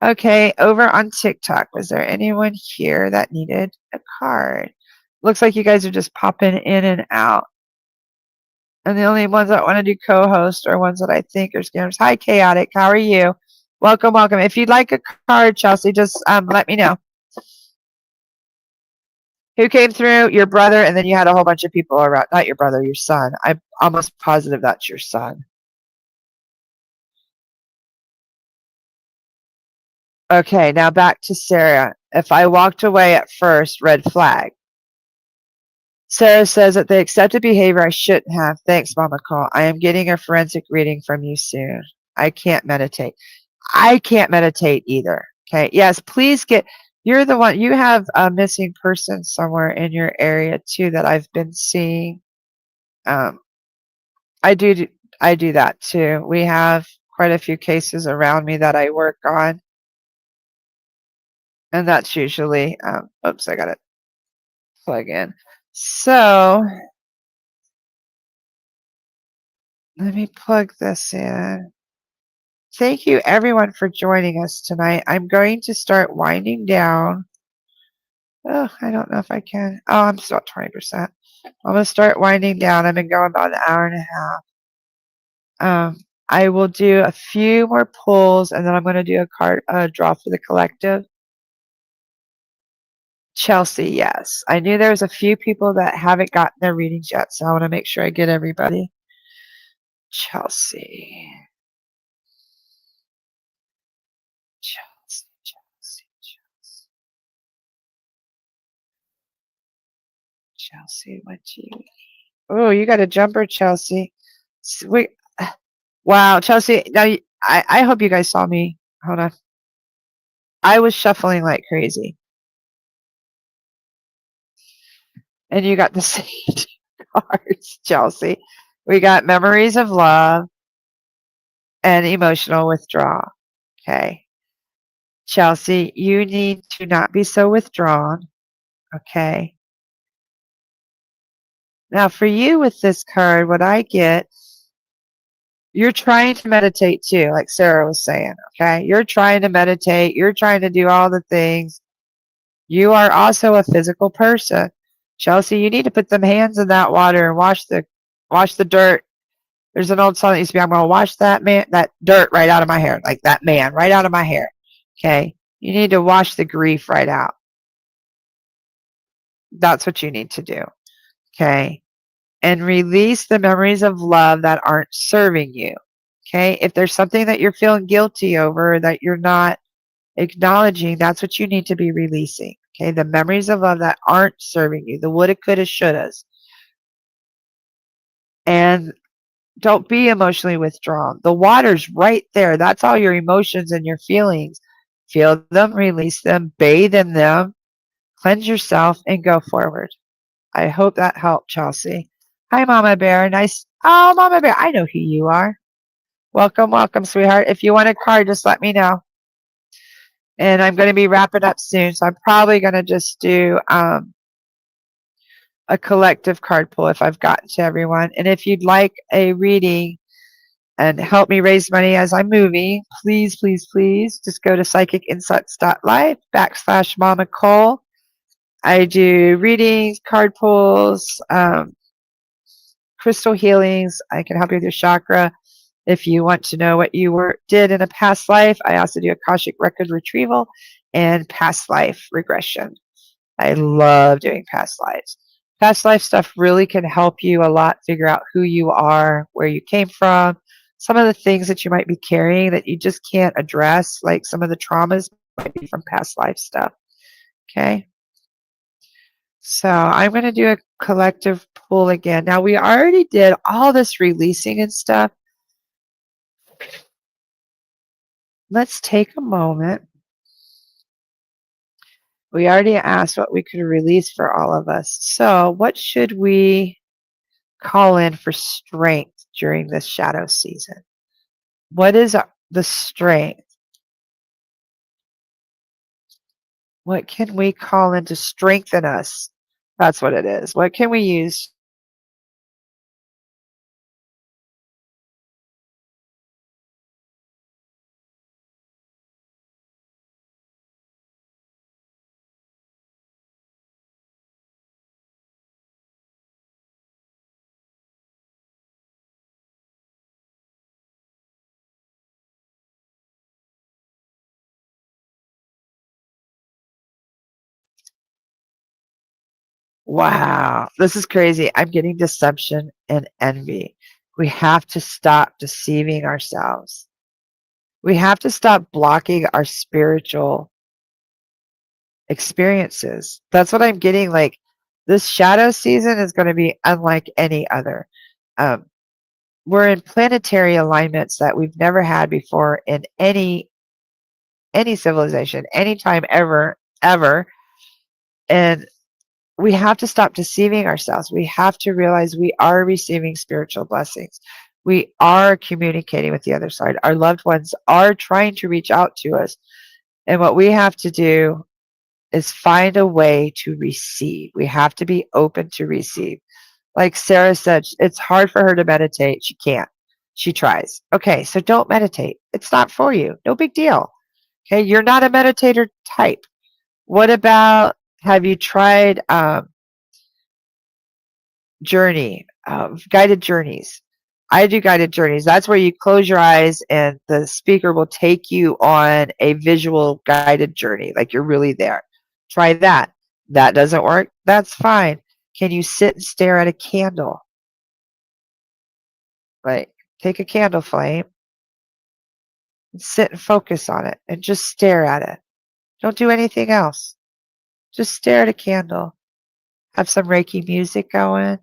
Okay, over on TikTok, was there anyone here that needed a card? Looks like you guys are just popping in and out. And the only ones that want to do co-host are ones that I think are scammers. Hi, Chaotic. How are you? Welcome, welcome. If you'd like a card, Chelsea, just let me know. Who came through? Your brother, and then you had a whole bunch of people around. Not your brother, your son. I'm almost positive that's your son. Okay, now back to Sarah. If I walked away at first, red flag. Sarah says that they accepted behavior I shouldn't have. Thanks, MamaCole. I am getting a forensic reading from you soon. I can't meditate. I can't meditate either. Okay. Yes, please get. You're the one. You have a missing person somewhere in your area too that I've been seeing. I do that too. We have quite a few cases around me that I work on. And that's usually, oops, I got to plug in. So let me plug this in. Thank you everyone for joining us tonight. I'm going to start winding down. Oh, I don't know if I can. Oh, I'm still at 20%. I'm going to start winding down. I've been going about an hour and a half. I will do a few more pulls, and then I'm going to do a draw for the collective. Chelsea, yes. I knew there was a few people that haven't gotten their readings yet, so I want to make sure I get everybody. Chelsea. Chelsea, what do you need? Oh, you got a jumper, Chelsea. Wait. Wow, Chelsea. Now, I hope you guys saw me. Hold on. I was shuffling like crazy. And you got the same cards, Chelsea. We got memories of love and emotional withdrawal. Okay. Chelsea, you need to not be so withdrawn. Okay. Now, for you with this card, what I get, you're trying to meditate too, like Sarah was saying. Okay. You're trying to meditate. You're trying to do all the things. You are also a physical person. Chelsea, you need to put them hands in that water and wash the dirt. There's an old song that used to be, I'm going to wash that dirt right out of my hair, like that man right out of my hair. Okay. You need to wash the grief right out. That's what you need to do. Okay. And release the memories of love that aren't serving you. Okay. If there's something that you're feeling guilty over that you're not acknowledging, that's what you need to be releasing. Okay. The memories of love that aren't serving you, the woulda, coulda, shouldas. And don't be emotionally withdrawn. The water's right there. That's all your emotions and your feelings. Feel them, release them, bathe in them, cleanse yourself, and go forward. I hope that helped, Chelsea. Hi, Mama Bear. Nice. Oh, Mama Bear, I know who you are. Welcome, welcome, sweetheart. If you want a card, just let me know. And I'm going to be wrapping up soon, so I'm probably going to just do a collective card pull if I've gotten to everyone. And if you'd like a reading and help me raise money as I'm moving, please, please, please just go to PsychicInsights.Life /MamaCole. I do readings, card pulls, crystal healings. I can help you with your chakra. If you want to know what you did in a past life, I also do Akashic record retrieval and past life regression. I love doing past lives. Past life stuff really can help you a lot figure out who you are, where you came from, some of the things that you might be carrying that you just can't address, like some of the traumas might be from past life stuff. Okay. So I'm going to do a collective pull again. Now, we already did all this releasing and stuff. Let's take a moment. We already asked what we could release for all of us. So what should we call in for strength during this shadow season? What is the strength? What can we call in to strengthen us? That's what it is. What can we use? Wow, this is crazy. I'm getting deception and envy. We have to stop deceiving ourselves. We have to stop blocking our spiritual experiences. That's what I'm getting. Like, this shadow season is going to be unlike any other. Um, we're in planetary alignments that we've never had before in any civilization, anytime ever. And we have to stop deceiving ourselves. We have to realize we are receiving spiritual blessings. We are communicating with the other side. Our loved ones are trying to reach out to us. And what we have to do is find a way to receive. We have to be open to receive. Like Sarah said, it's hard for her to meditate. She can't. She tries. Okay, so don't meditate. It's not for you. No big deal. Okay, you're not a meditator type. What about, have you tried guided journeys? I do guided journeys. That's where you close your eyes and the speaker will take you on a visual guided journey, like you're really there. Try that. That doesn't work. That's fine. Can you sit and stare at a candle? Like, take a candle flame and sit and focus on it and just stare at it. Don't do anything else. Just stare at a candle. Have some Reiki music going.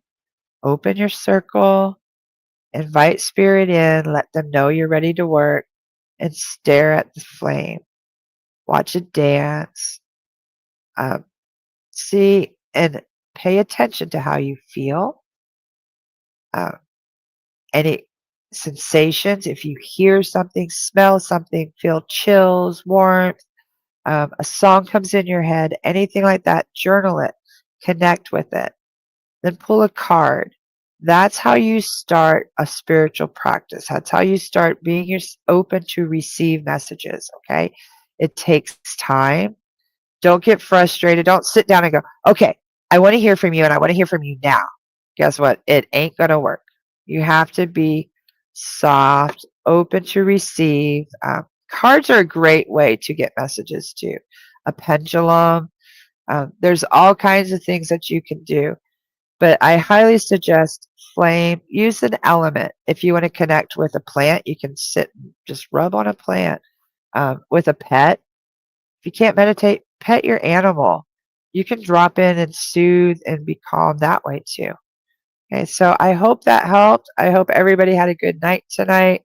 Open your circle. Invite spirit in. Let them know you're ready to work and stare at the flame. Watch it dance. Um, see and pay attention to how you feel. Uh, any sensations. If you hear something, smell something, feel chills, warmth, a song comes in your head, anything like that, journal it, connect with it. Then pull a card. That's how you start a spiritual practice. That's how you start being open to receive messages, okay? It takes time. Don't get frustrated. Don't sit down and go, okay, I want to hear from you and I want to hear from you now. Guess what? It ain't going to work. You have to be soft, open to receive. Cards are a great way to get messages too. A pendulum. There's all kinds of things that you can do. But I highly suggest flame. Use an element. If you want to connect with a plant, you can sit and just rub on a plant. With a pet, if you can't meditate, pet your animal. You can drop in and soothe and be calm that way too. Okay, so I hope that helped. I hope everybody had a good night tonight.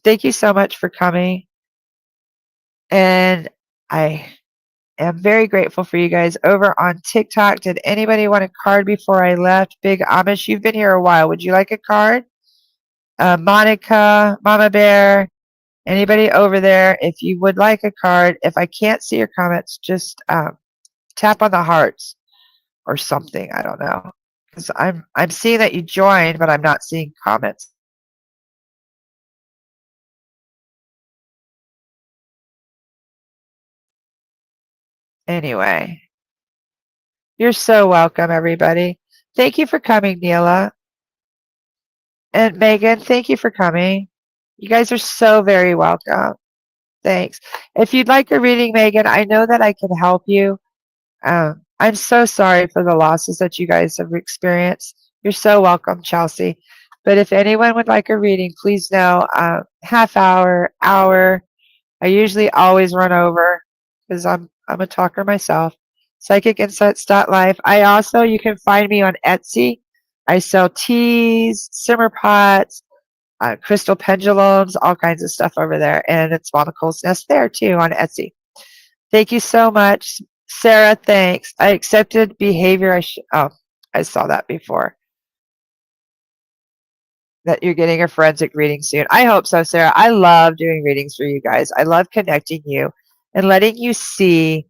Thank you so much for coming. And I am very grateful for you guys over on TikTok. Did anybody want a card before I left? Big Amish, you've been here a while. Would you like a card? Monica, Mama Bear, anybody over there, if you would like a card, if I can't see your comments, just tap on the hearts or something. I don't know. Because I'm seeing that you joined, but I'm not seeing comments. Anyway, you're so welcome, everybody. Thank you for coming, Neela. And Megan, thank you for coming. You guys are so very welcome. Thanks. If you'd like a reading, Megan, I know that I can help you. I'm so sorry for the losses that you guys have experienced. You're so welcome, Chelsea. But if anyone would like a reading, please know half hour, hour. I usually always run over because I'm a talker myself. PsychicInsights.Life. You can find me on Etsy. I sell teas, simmer pots, crystal pendulums, all kinds of stuff over there. And it's MamaCole's Nest there too on Etsy. Thank you so much. Sarah, thanks. I accepted behavior. I saw that before. That you're getting a forensic reading soon. I hope so, Sarah. I love doing readings for you guys. I love connecting you and letting you see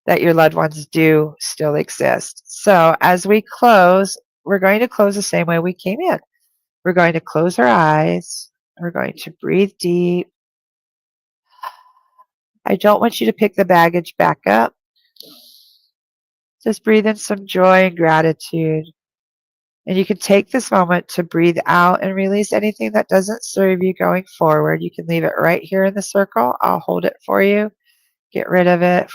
that your loved ones do still exist. So as we close, we're going to close the same way we came in. We're going to close our eyes. We're going to breathe deep. I don't want you to pick the baggage back up. Just breathe in some joy and gratitude. And you can take this moment to breathe out and release anything that doesn't serve you going forward. You can leave it right here in the circle. I'll hold it for you. Get rid of it.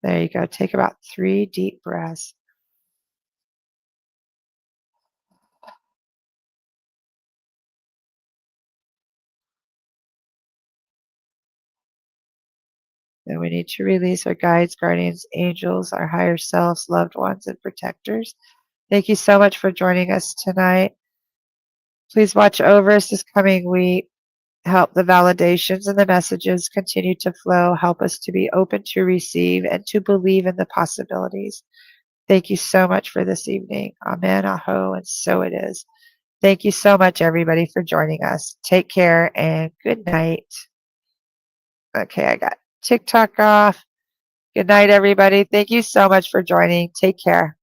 There you go. Take about 3 deep breaths. Then we need to release our guides, guardians, angels, our higher selves, loved ones, and protectors. Thank you so much for joining us tonight. Please watch over us this coming week. Help the validations and the messages continue to flow. Help us to be open to receive and to believe in the possibilities. Thank you so much for this evening. Amen, aho, and so it is. Thank you so much, everybody, for joining us. Take care and good night. Okay, I got TikTok off. Good night, everybody. Thank you so much for joining. Take care.